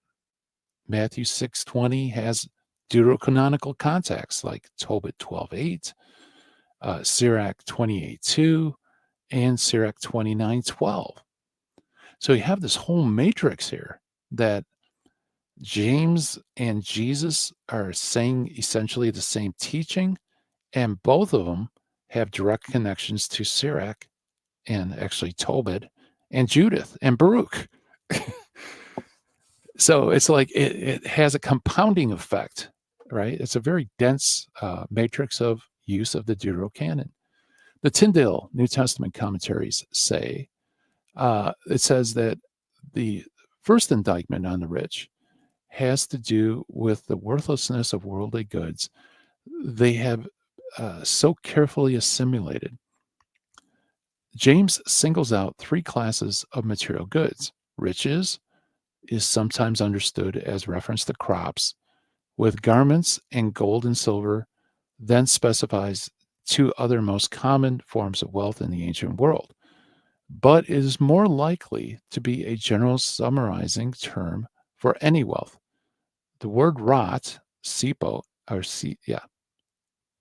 Matthew 6:20 has deuterocanonical context like Tobit 12:8, Sirach 28:2, and Sirach 29:12. So you have this whole matrix here that James and Jesus are saying essentially the same teaching, and both of them have direct connections to Sirach and actually Tobit and Judith and Baruch. So it's like it has a compounding effect, right? It's a very dense matrix of use of the Deuterocanon. The Tyndale New Testament commentaries say, it says that the first indictment on the rich has to do with the worthlessness of worldly goods they have so carefully assimilated. James singles out three classes of material goods. Riches is sometimes understood as reference to crops, with garments and gold and silver, then specifies two other most common forms of wealth in the ancient world, but it is more likely to be a general summarizing term for any wealth. The word rot, sipo,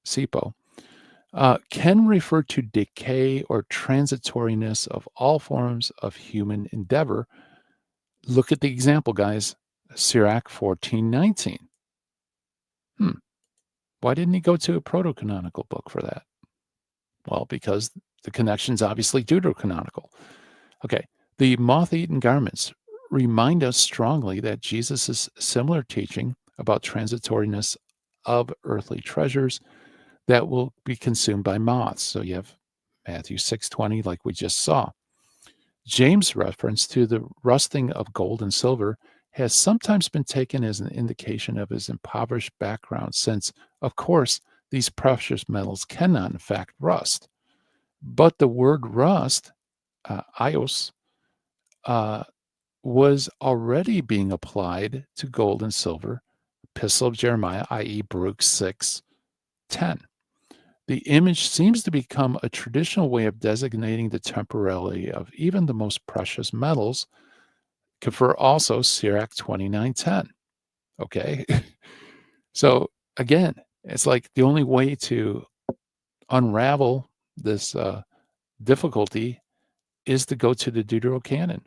sipo, can refer to decay or transitoriness of all forms of human endeavor. Look at the example, guys. Sirach 14:19. Why didn't he go to a proto-canonical book for that? Well, because the connection's obviously deuterocanonical. Okay, the moth-eaten garments remind us strongly that Jesus' similar teaching about transitoriness of earthly treasures that will be consumed by moths. So you have Matthew 6:20, like we just saw. James' reference to the rusting of gold and silver has sometimes been taken as an indication of his impoverished background, since, of course, these precious metals cannot, in fact, rust. But the word rust, ios, was already being applied to gold and silver. Epistle of Jeremiah, i.e., Baruch 6:10. The image seems to become a traditional way of designating the temporality of even the most precious metals. Confer also Sirach 29:10. Okay. So again, it's like the only way to unravel this difficulty is to go to the Deuterocanon.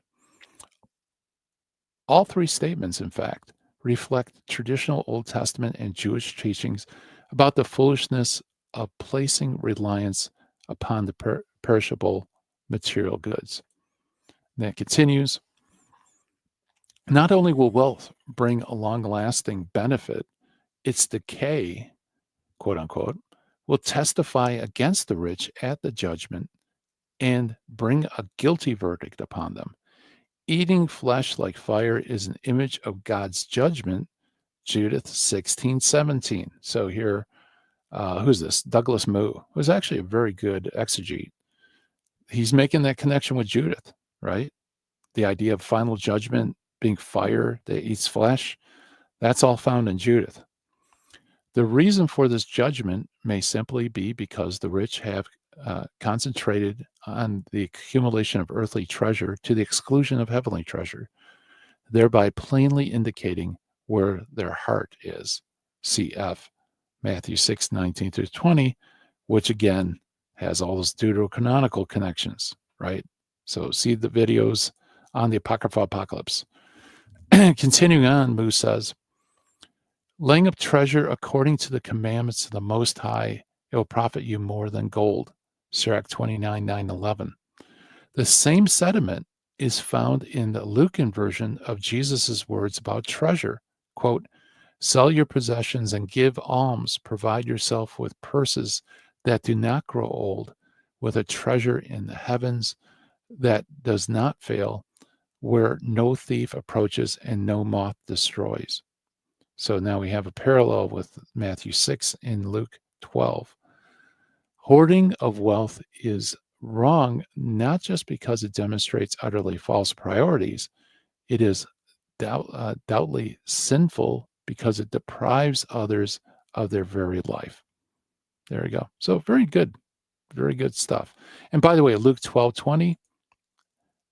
All three statements, in fact, reflect traditional Old Testament and Jewish teachings about the foolishness of placing reliance upon the perishable material goods. And it continues. Not only will wealth bring a long-lasting benefit, its decay, quote unquote, will testify against the rich at the judgment and bring a guilty verdict upon them. Eating flesh like fire is an image of God's judgment, Judith 16:17. So here, who's this? Douglas Moo, who's actually a very good exegete. He's making that connection with Judith, right? The idea of final judgment being fire that eats flesh, that's all found in Judith. The reason for this judgment may simply be because the rich have concentrated on the accumulation of earthly treasure to the exclusion of heavenly treasure, thereby plainly indicating where their heart is. Cf. Matthew 6:19-20, which again has all those deuterocanonical connections, right? So see the videos on the Apocrypha Apocalypse. Continuing on, Moo says, laying up treasure according to the commandments of the Most High, it will profit you more than gold. Sirach 29:9-11. The same sentiment is found in the Lucan version of Jesus' words about treasure. Quote, sell your possessions and give alms. Provide yourself with purses that do not grow old, with a treasure in the heavens that does not fail, where no thief approaches and no moth destroys. So now we have a parallel with Matthew 6 and Luke 12. Hoarding of wealth is wrong, not just because it demonstrates utterly false priorities. It is doubtly sinful because it deprives others of their very life. There we go. So very good stuff. And by the way, Luke 12:20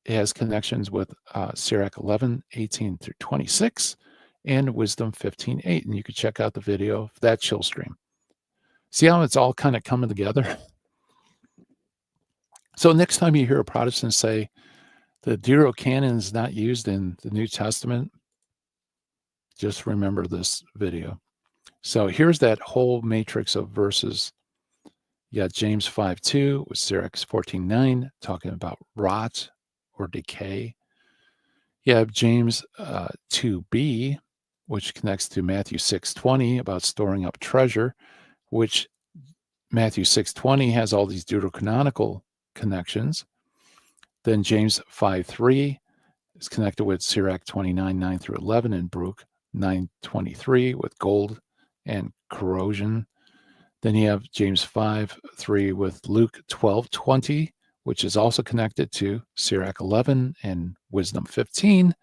has connections with Sirach 11:18-26 and Wisdom 15:8. And you can check out the video of that chill stream. See how it's all kind of coming together? So next time you hear a Protestant say the Deuterocanon is not used in the New Testament, just remember this video. So here's that whole matrix of verses. You got James 5:2 with Sirach 14:9 talking about rot or decay. You have James 2b, which connects to Matthew 6:20 about storing up treasure, which Matthew 6:20 has all these deuterocanonical connections. Then James 5:3 is connected with Sirach 29:9-11 and Baruch 9:23 with gold and corrosion. Then you have James 5:3 with Luke 12:20, which is also connected to Sirach 11 and Wisdom 15.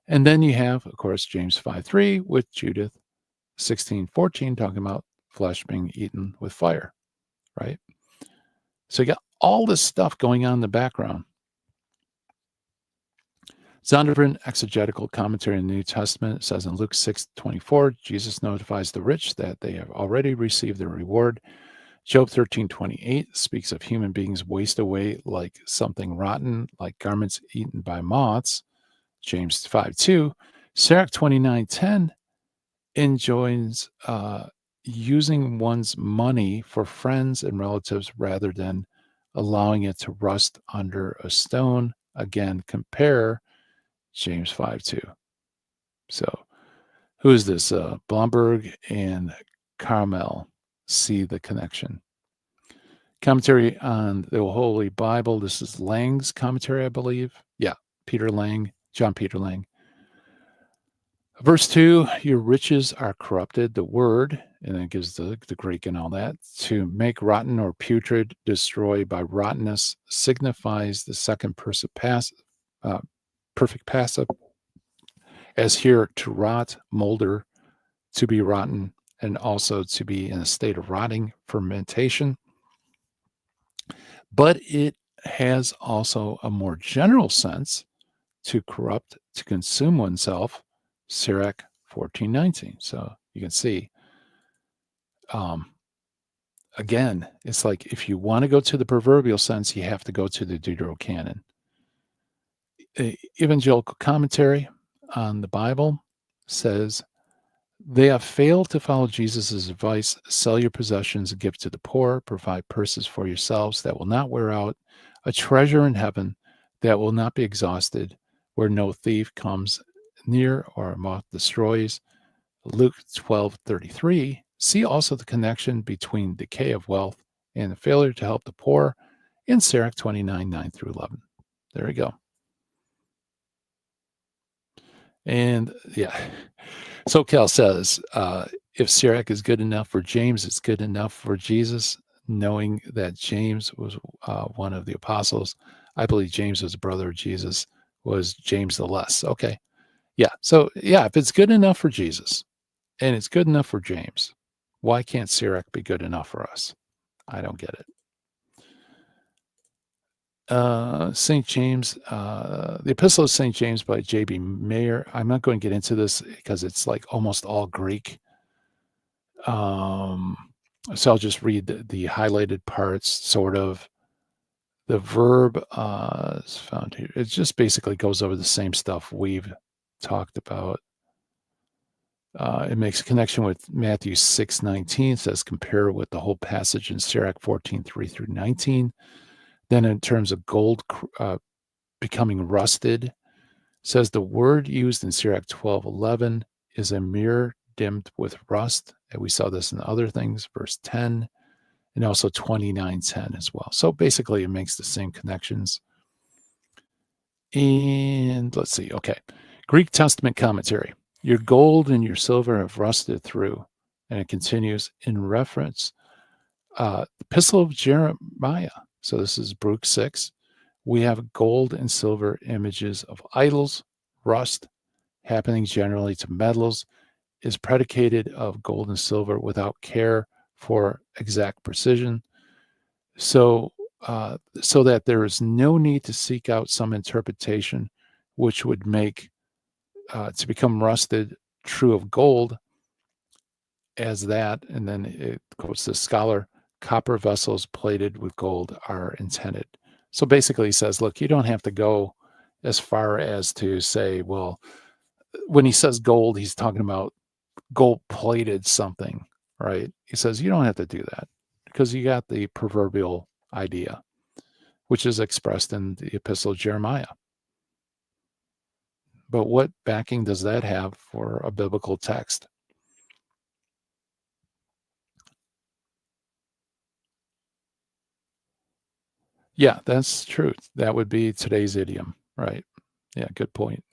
And then you have, of course, James 5:3 with Judith 16:14, talking about flesh being eaten with fire, right? So you got all this stuff going on in the background. Zondervan exegetical commentary in the New Testament says in Luke 6:24, Jesus notifies the rich that they have already received their reward. Job 13:28 speaks of human beings waste away like something rotten, like garments eaten by moths. James 5:2. Sirach 29:10 enjoins using one's money for friends and relatives rather than allowing it to rust under a stone. Again, compare James 5:2. So, who is this? Blomberg and Carmel see the connection. Commentary on the Holy Bible. This is Lang's commentary, I believe. Yeah, Peter Lang, John Peter Lang. Verse 2, your riches are corrupted, the word, and it gives the Greek and all that, to make rotten or putrid, destroy by rottenness, signifies the second person perfect passive, as here to rot, molder, to be rotten, and also to be in a state of rotting, fermentation. But it has also a more general sense, to corrupt, to consume oneself, Sirach 14:19. So you can see, again, it's like if you want to go to the proverbial sense, you have to go to the Deuterocanon. Evangelical commentary on the Bible says, they have failed to follow Jesus' advice. Sell your possessions and give to the poor. Provide purses for yourselves that will not wear out. A treasure in heaven that will not be exhausted, where no thief comes near or a moth destroys. Luke 12:33. See also the connection between decay of wealth and the failure to help the poor in Sirach 29:9-11. There we go. And yeah, SoCal says, if Sirach is good enough for James, it's good enough for Jesus. Knowing that James was one of the apostles, I believe James was a brother of Jesus, was James the Less. Okay. Yeah. So, yeah, if it's good enough for Jesus and it's good enough for James, why can't Sirach be good enough for us? I don't get it. St. James, the Epistle of St. James by J.B. Mayer. I'm not going to get into this because it's like almost all Greek. So I'll just read the highlighted parts, sort of. The verb is found here. It just basically goes over the same stuff we've talked about. It makes a connection with Matthew 6:19. It says compare with the whole passage in Sirach 14:3-19. Then in terms of gold becoming rusted, says the word used in Sirach 12:11 is a mirror dimmed with rust. And we saw this in other things, verse 10, and also 29:10 as well. So basically it makes the same connections. And let's see. Okay. Greek Testament commentary. Your gold and your silver have rusted through. And it continues in reference. Epistle of Jeremiah. So this is Baruch 6. We have gold and silver images of idols. Rust, happening generally to metals, is predicated of gold and silver without care for exact precision. So that there is no need to seek out some interpretation which would make to become rusted true of gold as that, and then it quotes the scholar, copper vessels plated with gold are intended. So basically he says, look, you don't have to go as far as to say, well, when he says gold, he's talking about gold plated something, right? He says, you don't have to do that because you got the proverbial idea, which is expressed in the Epistle of Jeremiah. But what backing does that have for a biblical text? Yeah, that's true. That would be today's idiom, right? Yeah, good point.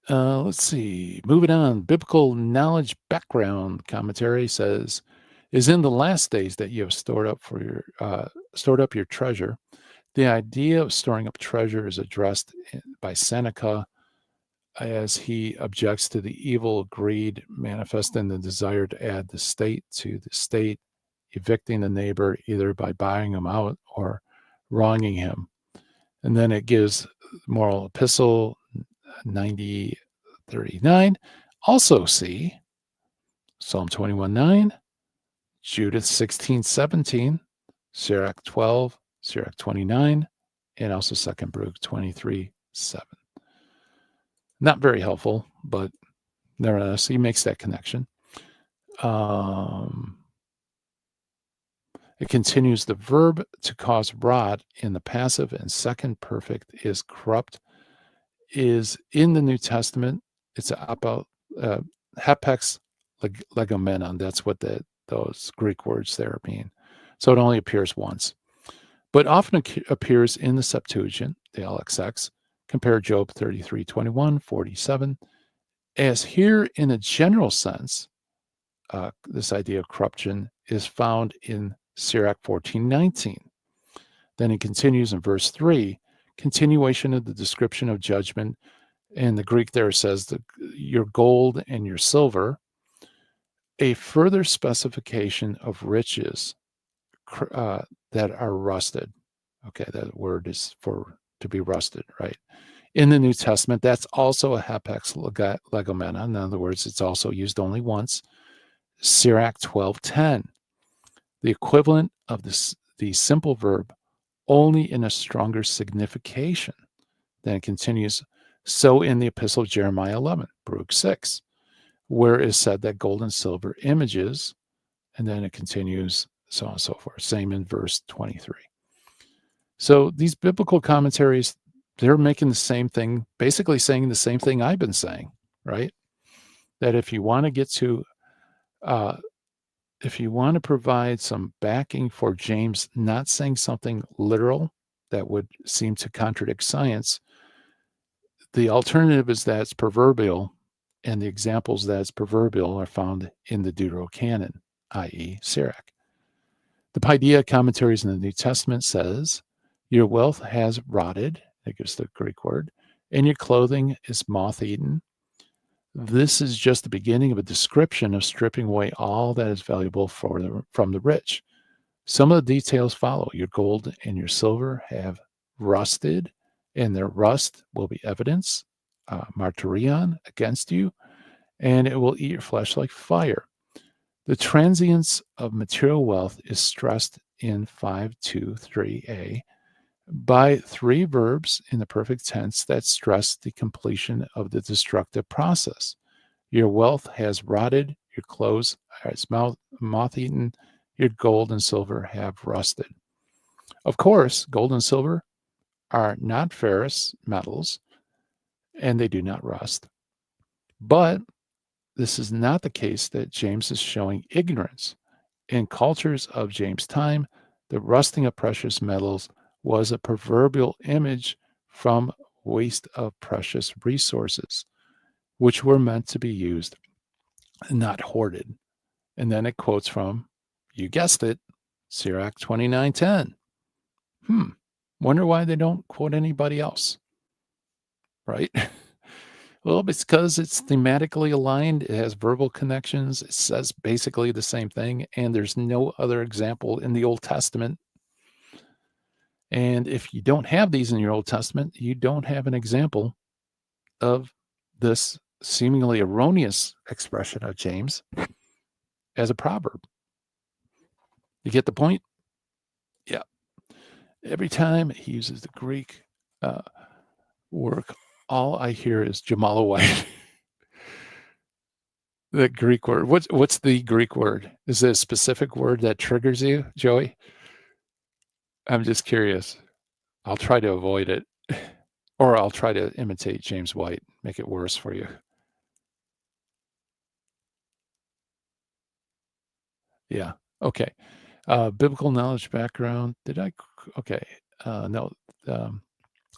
Let's see. Moving on. Biblical knowledge background commentary says, "Is in the last days that you have stored up your treasure." The idea of storing up treasure is addressed by Seneca as he objects to the evil greed manifest in the desire to add the state to the state, evicting the neighbor either by buying him out or wronging him. And then it gives moral epistle 90:39. Also see Psalm 21:9, Judith 16:17, Sirach 12, Sirach 29, and also 2 Baruch 23:7. Not very helpful, but nevertheless, he makes that connection. It continues, the verb to cause rot in the passive and second perfect is corrupt, is in the New Testament. It's hapex legomenon. That's what those Greek words there mean. So it only appears once, but often appears in the Septuagint, the LXX. Compare Job 33:21, 47. As here in a general sense, this idea of corruption is found in Sirach 14:19. Then he continues in verse 3, continuation of the description of judgment. And the Greek there says that your gold and your silver, a further specification of riches that are rusted. Okay, that word is for to be rusted, right? In the New Testament, that's also a hapex legomena. In other words, it's also used only once. Sirach 12:10, the equivalent of the simple verb, only in a stronger signification. Then it continues, so in the epistle of Jeremiah 11, Baruch 6, where it is said that gold and silver images, and then it continues, so on and so forth. Same in verse 23. So these biblical commentaries, they're making the same thing, basically saying the same thing I've been saying, right? That if you want to get to, if you want to provide some backing for James not saying something literal that would seem to contradict science, the alternative is that it's proverbial, and the examples that it's proverbial are found in the Deuterocanon, i.e. Sirach. The Paideia commentaries in the New Testament says, your wealth has rotted, that gives the Greek word, and your clothing is moth-eaten. This is just the beginning of a description of stripping away all that is valuable from the rich. Some of the details follow. Your gold and your silver have rusted, and their rust will be evidence, martyrion, against you, and it will eat your flesh like fire. The transience of material wealth is stressed in 5.2.3a by three verbs in the perfect tense that stress the completion of the destructive process. Your wealth has rotted, your clothes are moth-eaten, your gold and silver have rusted. Of course, gold and silver are not ferrous metals, and they do not rust. But this is not the case that James is showing ignorance. In cultures of James' time, the rusting of precious metals was a proverbial image from waste of precious resources, which were meant to be used, not hoarded. And then it quotes from, you guessed it, Sirach 29:10. Wonder why they don't quote anybody else, right? Well, it's because it's thematically aligned. It has verbal connections. It says basically the same thing, and there's no other example in the Old Testament. And if you don't have these in your Old Testament, you don't have an example of this seemingly erroneous expression of James as a proverb. You get the point? Yeah. Every time he uses the Greek work, all I hear is Jamalawite. The Greek word. What's the Greek word? Is it a specific word that triggers you, Joey? I'm just curious. I'll try to avoid it. Or I'll try to imitate James White, make it worse for you. Yeah. Okay. Biblical knowledge background. Did I? Okay. No.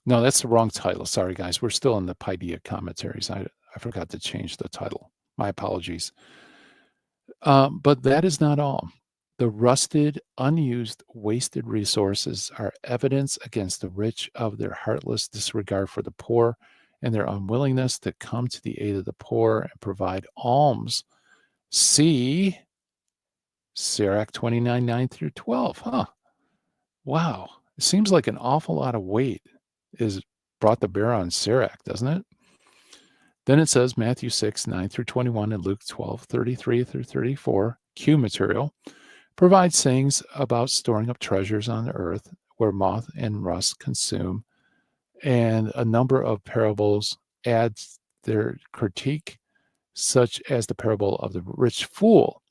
No, that's the wrong title. Sorry, guys. We're still in the Paideia commentaries. I forgot to change the title. My apologies. But that is not all. The rusted, unused, wasted resources are evidence against the rich of their heartless disregard for the poor and their unwillingness to come to the aid of the poor and provide alms. See Sirach 29, 9 through 12. Huh. Wow. It seems like an awful lot of weight is brought to bear on Sirach, doesn't it? Then it says Matthew 6, 9 through 21 and Luke 12, 33 through 34, Q material, provides sayings about storing up treasures on the earth where moth and rust consume, and a number of parables add their critique, such as the parable of the rich fool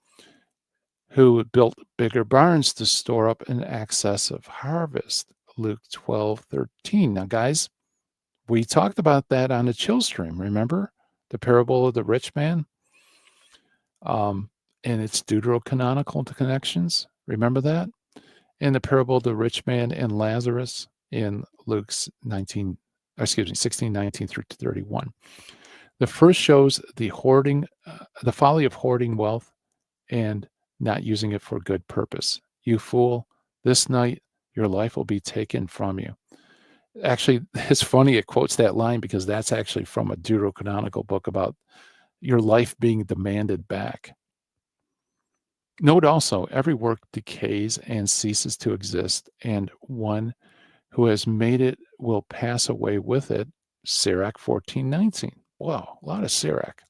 who built bigger barns to store up an excess of harvest, Luke 12:13. Now, guys, we talked about that on the chill stream, remember? The parable of the rich man? And its deuterocanonical connections. Remember that? And the parable of the rich man and Lazarus in Luke's 16, 19 through 31. The first shows the hoarding, the folly of hoarding wealth and not using it for good purpose. You fool, this night your life will be taken from you. Actually, it's funny it quotes that line because that's actually from a deuterocanonical book about your life being demanded back. Note also, every work decays and ceases to exist, and one who has made it will pass away with it. Sirach 14:19. Wow, a lot of Sirach.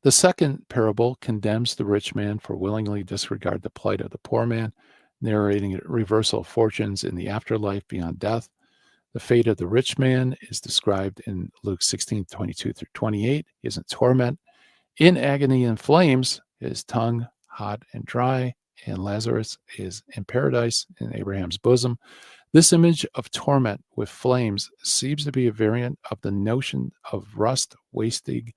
The second parable condemns the rich man for willingly disregard the plight of the poor man, narrating a reversal of fortunes in the afterlife beyond death. The fate of the rich man is described in Luke 16:22 through 28. He is in torment, in agony and flames, his tongue hot and dry, and Lazarus is in paradise in Abraham's bosom. This image of torment with flames seems to be a variant of the notion of rust, wasted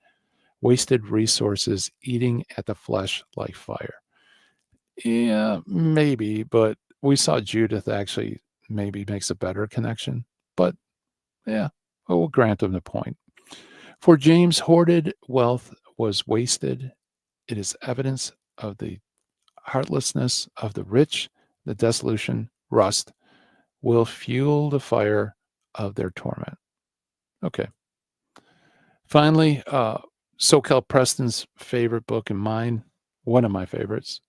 resources eating at the flesh like fire. Yeah, maybe, but we saw Judith actually maybe makes a better connection. But yeah, we'll grant him the point. For James, hoarded wealth was wasted. It is evidence of the heartlessness of the rich. The dissolution, rust, will fuel the fire of their torment. Okay. Finally, SoCal Preston's favorite book and mine, one of my favorites,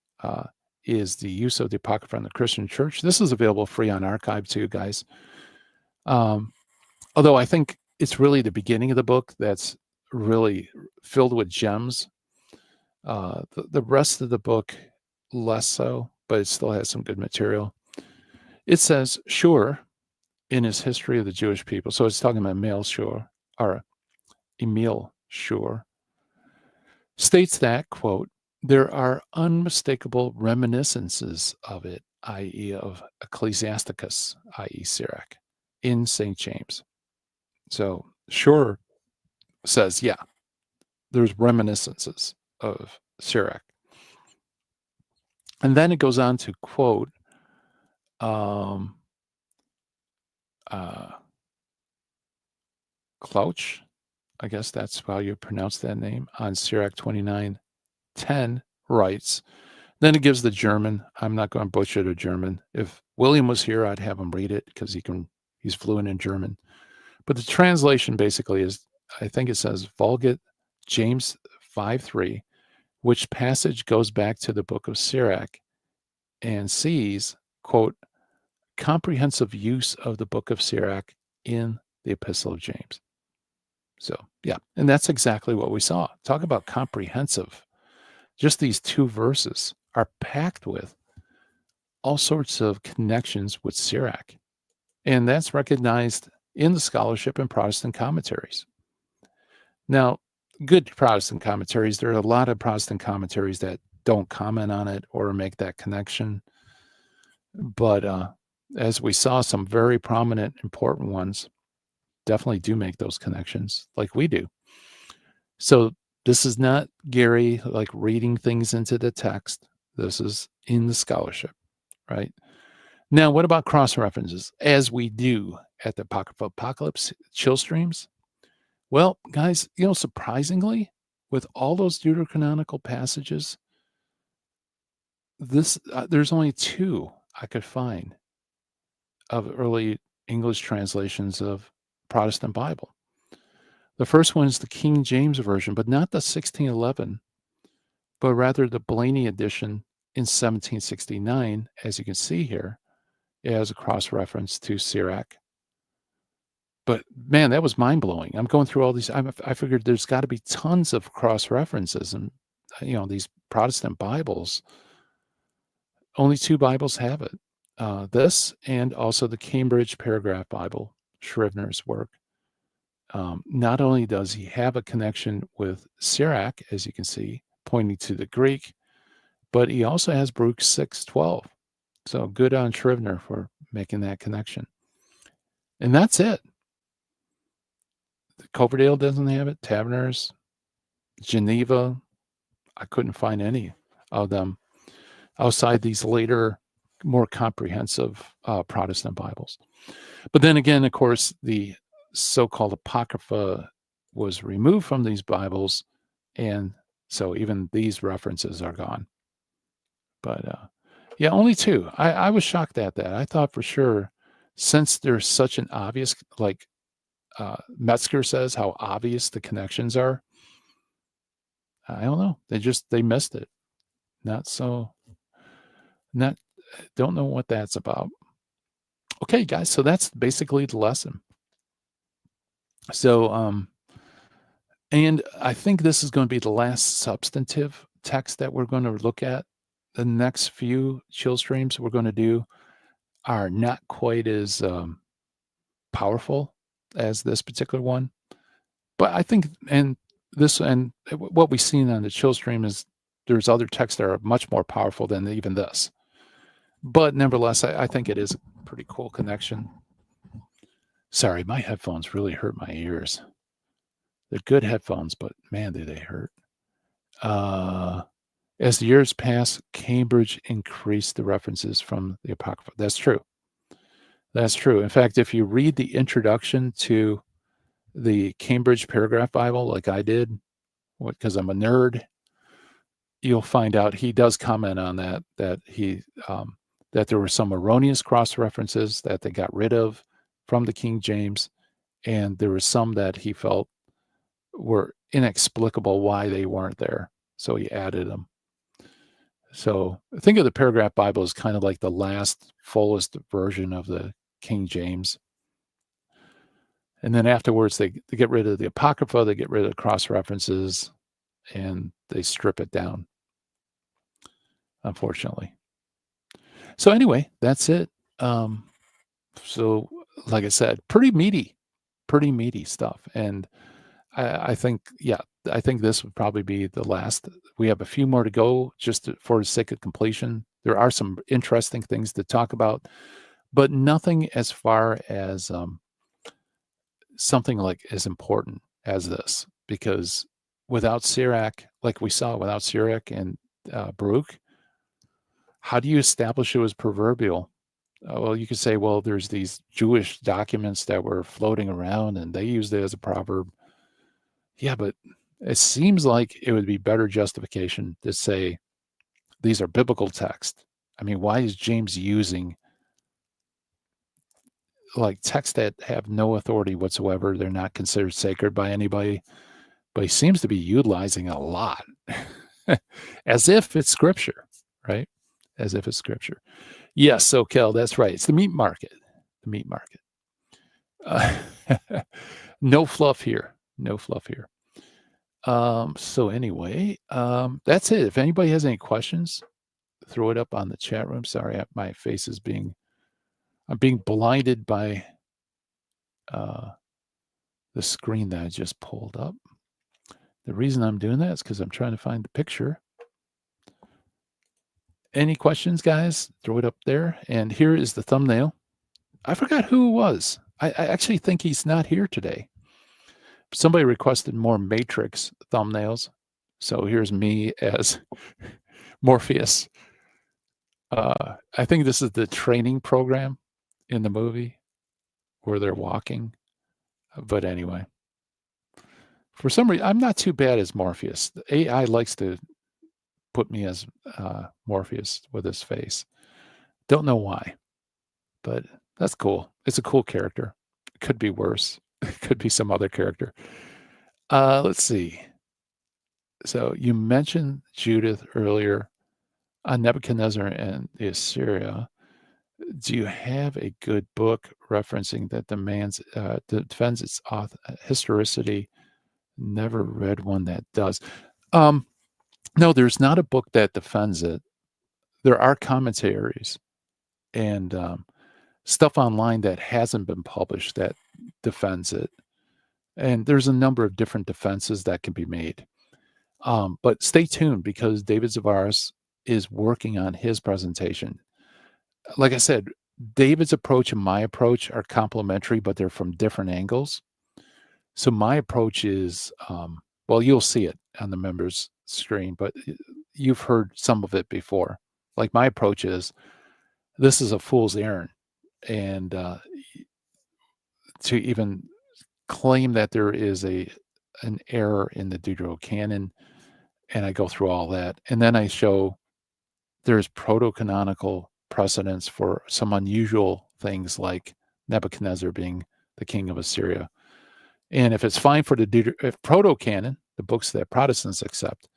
is The Use of the Apocrypha in the Christian Church. This is available free on archive too, guys. Although I think it's really the beginning of the book that's really filled with gems. The rest of the book, less so, but it still has some good material. It says, Shur, in his history of the Jewish people, so it's talking about Emil Shur, states that, quote, there are unmistakable reminiscences of it, i.e. of Ecclesiasticus, i.e. Sirach, in St. James. So Shur says, yeah, there's reminiscences of Sirach. And then it goes on to quote Clouch, I guess that's how you pronounce that name, on Sirach 29:10 writes, then it gives the German. I'm not going to butcher the German. If William was here, I'd have him read it because he's fluent in German. But the translation basically is, I think it says, Vulgate James 5:3, which passage goes back to the book of Sirach and sees, quote, comprehensive use of the book of Sirach in the Epistle of James. So, yeah, and that's exactly what we saw. Talk about comprehensive. Just these two verses are packed with all sorts of connections with Sirach. And that's recognized in the scholarship and Protestant commentaries. Now, good Protestant commentaries, there are a lot of Protestant commentaries that don't comment on it or make that connection. But as we saw, some very prominent, important ones definitely do make those connections like we do. So this is not Gary like reading things into the text. This is in the scholarship, right? Now, what about cross references? As we do at the Apocrypha Apocalypse chill streams, Well, guys, surprisingly, with all those deuterocanonical passages, there's only two I could find of early English translations of Protestant Bible. The first one is the King James Version, but not the 1611, but rather the Blaney edition in 1769, as you can see here, as a cross-reference to Sirach. But man, that was mind-blowing. I'm going through all these. I figured there's got to be tons of cross-references, and these Protestant Bibles. Only two Bibles have it. This and also the Cambridge Paragraph Bible, Scrivener's work. Not only does he have a connection with Sirach, as you can see, pointing to the Greek, but he also has Baruch 6:12. So good on Scrivener for making that connection. And that's it. Coverdale doesn't have it. Taverners, Geneva, I couldn't find any of them outside these later, more comprehensive Protestant Bibles. But then again, of course, the so-called Apocrypha was removed from these Bibles, and so even these references are gone. But yeah, only two. I was shocked at that. I thought for sure, since there's such an obvious, like Metzger says, how obvious the connections are. I don't know. They missed it. Not don't know what that's about. Okay, guys, so that's basically the lesson. So and I think this is going to be the last substantive text that we're going to look at. The next few chill streams we're going to do are not quite as powerful as this particular one. But I think, and what we've seen on the chill stream is there's other texts that are much more powerful than even this. But nevertheless, I think it is a pretty cool connection. Sorry, my headphones really hurt my ears. They're good headphones, but man, do they hurt. As the years pass, Cambridge increased the references from the Apocrypha. That's true. That's true. In fact, if you read the introduction to the Cambridge Paragraph Bible, like I did, because I'm a nerd, you'll find out he does comment on that that there were some erroneous cross references that they got rid of from the King James, and there were some that he felt were inexplicable why they weren't there, so he added them. So think of the Paragraph Bible as kind of like the last, fullest version of the King James. And then afterwards, they get rid of the Apocrypha, they get rid of the cross references, and they strip it down, unfortunately. So anyway, that's it. So like I said, pretty meaty stuff. And I think this would probably be the last. We have a few more to go just for the sake of completion. There are some interesting things to talk about, but nothing as far as something like as important as this, because without Sirach, like we saw, without Sirach and Baruch, how do you establish it was proverbial? Well, you could say, well, there's these Jewish documents that were floating around and they used it as a proverb. Yeah, but it seems like it would be better justification to say these are biblical texts. I mean, why is James using like texts that have no authority whatsoever? They're not considered sacred by anybody, but he seems to be utilizing a lot as if it's scripture, right? As if it's scripture. Yes, so Kel, that's right. It's the meat market. The meat market. No fluff here. No fluff here. So anyway, that's it. If anybody has any questions, throw it up on the chat room. Sorry, my face is I'm being blinded by the screen that I just pulled up. The reason I'm doing that is because I'm trying to find the picture. Any questions, guys? Throw it up there. And here is the thumbnail. I forgot who it was. I actually think he's not here today. Somebody requested more Matrix thumbnails. So here's me as Morpheus. I think this is the training program in the movie where they're walking. But anyway. For some reason, I'm not too bad as Morpheus. The AI likes to put me as Morpheus with his face. Don't know why, but that's cool. It's a cool character. It could be worse. It could be some other character. Let's see. So you mentioned Judith earlier on Nebuchadnezzar and the Assyria. Do you have a good book referencing that defends its historicity? Never read one that does. Um, no, there's not a book that defends it. There are commentaries and stuff online that hasn't been published that defends it. And there's a number of different defenses that can be made. But stay tuned because David Zavaris is working on his presentation. Like I said, David's approach and my approach are complementary, but they're from different angles. So my approach is, well, you'll see it on the members screen, but you've heard some of it before. Like my approach is, this is a fool's errand, and to even claim that there is an error in the Deuterocanon, and I go through all that, and then I show there's proto-canonical precedents for some unusual things like Nebuchadnezzar being the king of Assyria. And if it's fine for if proto-canon, the books that Protestants accept,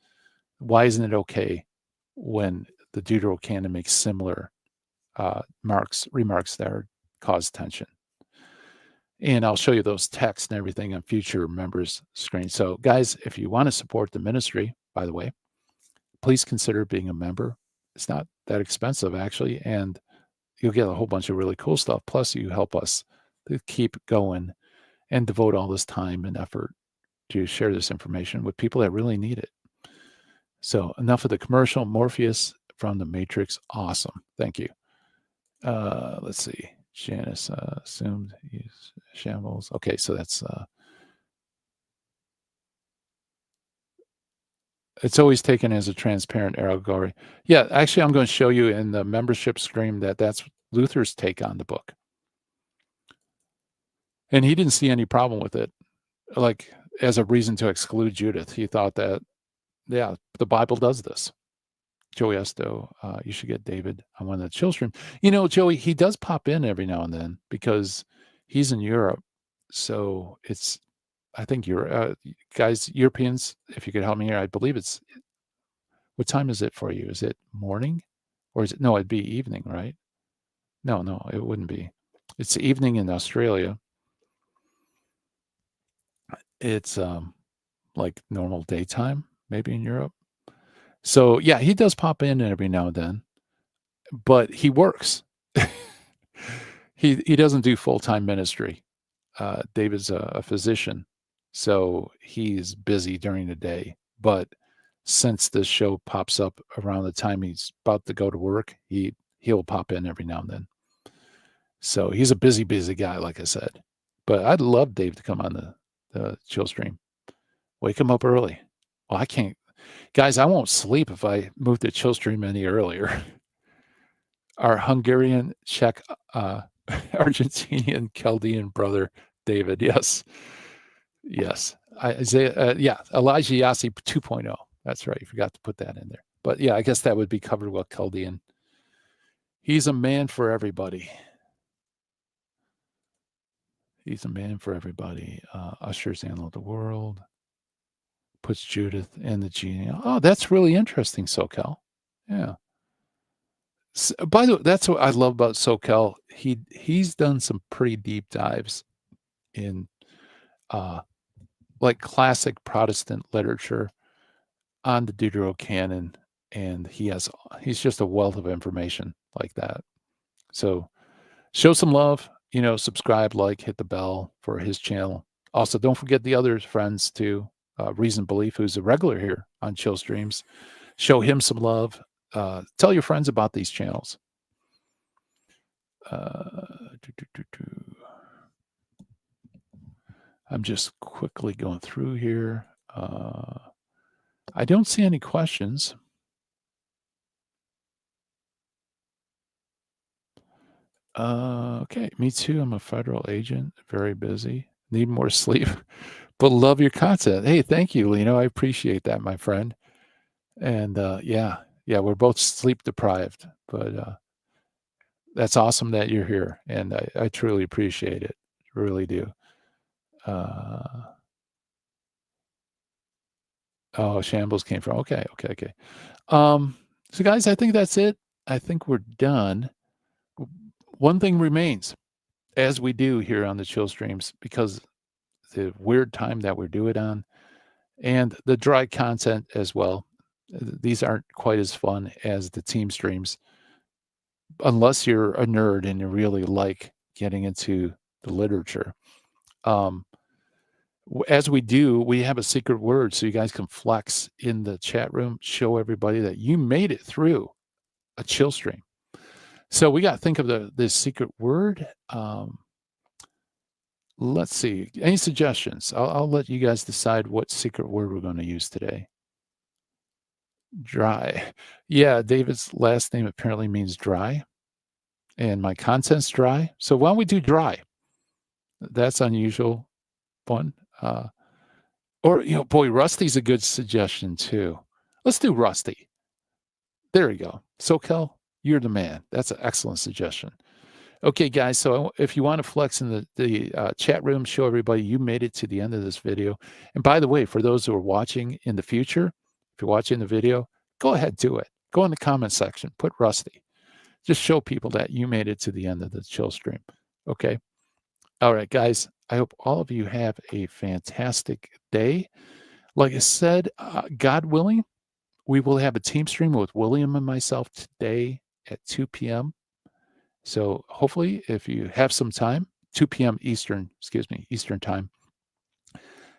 why isn't it okay when the Deuterocanon makes similar remarks that cause tension? And I'll show you those texts and everything on future members' screen. So, guys, if you want to support the ministry, by the way, please consider being a member. It's not that expensive, actually, and you'll get a whole bunch of really cool stuff. Plus, you help us to keep going and devote all this time and effort to share this information with people that really need it. So, enough of the commercial. Morpheus from the Matrix. Awesome. Thank you. Let's see. Janice assumed he's shambles. Okay, so that's it's always taken as a transparent allegory. Yeah, actually, I'm going to show you in the membership stream that's Luther's take on the book. And he didn't see any problem with it, like as a reason to exclude Judith. He thought that, yeah, the Bible does this. Joey Esto, you should get David on one of the chill stream. You know, Joey, he does pop in every now and then because he's in Europe. So it's, I think you're, guys, Europeans, if you could help me here, I believe it's, what time is it for you? Is it morning or is it, no, it'd be evening, right? No, it wouldn't be. It's evening in Australia. It's like normal daytime, maybe in Europe. So yeah, he does pop in every now and then, but he works. He doesn't do full-time ministry. David's a physician, so he's busy during the day. But since this show pops up around the time he's about to go to work, he'll pop in every now and then. So he's a busy guy, like I said. But I'd love Dave to come on the chill stream. Wake him up early. Well, I can't. Guys, I won't sleep if I move the chill stream any earlier. Our Hungarian, Czech, Argentinian, Chaldean brother, David. Yes. Isaiah, yeah, Elijah Yassi 2.0. That's right. You forgot to put that in there. But yeah, I guess that would be covered with Chaldean. He's a man for everybody. He's a man for everybody. Ushers Animal of the World. Puts Judith in the genie. Oh, that's really interesting, SoCal. Yeah. By the way, that's what I love about SoCal. He's done some pretty deep dives in like classic Protestant literature on the Deuterocanon, and he's just a wealth of information like that. So show some love, subscribe, like, hit the bell for his channel. Also, don't forget the other friends too. Reason Belief, who's a regular here on Chill Streams. Show him some love. Tell your friends about these channels. I'm just quickly going through here. I don't see any questions. Okay, me too. I'm a federal agent, very busy. Need more sleep. but love your content. Hey, thank you, Lino. I appreciate that, my friend. And yeah, we're both sleep deprived, but that's awesome that you're here, and I truly appreciate it. Really do. Uh, oh, Shambles came from. Okay. So guys, I think that's it. I think we're done. One thing remains, as we do here on the chill streams, because the weird time that we do it on, and the dry content as well. These aren't quite as fun as the team streams, unless you're a nerd and you really like getting into the literature. Um, as we do, we have a secret word so you guys can flex in the chat room, show everybody that you made it through a chill stream. So we got to think of the secret word. Let's see. Any suggestions? I'll let you guys decide what secret word we're going to use today. Dry. Yeah, David's last name apparently means dry, and my content's dry. So why don't we do dry? That's unusual. Fun. Or, boy, Rusty's a good suggestion too. Let's do Rusty. There you go. SoCal, you're the man. That's an excellent suggestion. Okay, guys, so if you want to flex in the chat room, show everybody you made it to the end of this video. And by the way, for those who are watching in the future, if you're watching the video, go ahead, do it. Go in the comment section, put Rusty. Just show people that you made it to the end of the chill stream. Okay. All right, guys, I hope all of you have a fantastic day. Like I said, God willing, we will have a team stream with William and myself today at 2 p.m. So hopefully, if you have some time, 2 p.m. Eastern time,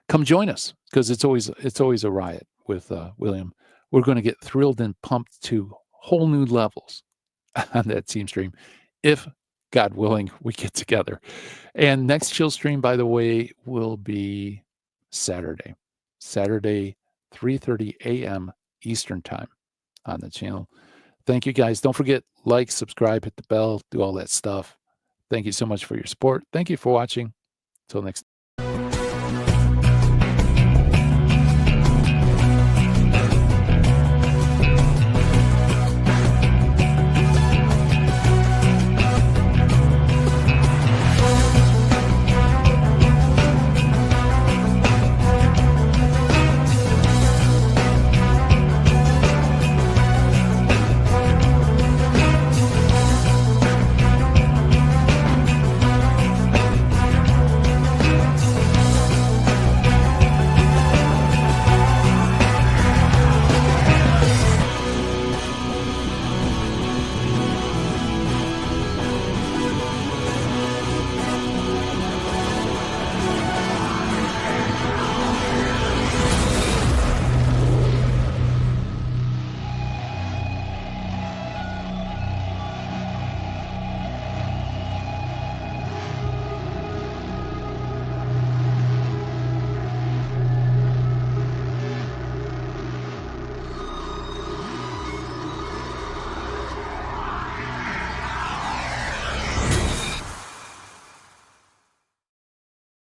come join us, because it's always a riot with William. We're going to get thrilled and pumped to whole new levels on that team stream, if God willing, we get together. And next chill stream, by the way, will be Saturday, 3:30 a.m. Eastern time on the channel. Thank you, guys. Don't forget, like, subscribe, hit the bell, do all that stuff. Thank you so much for your support. Thank you for watching. Until next time.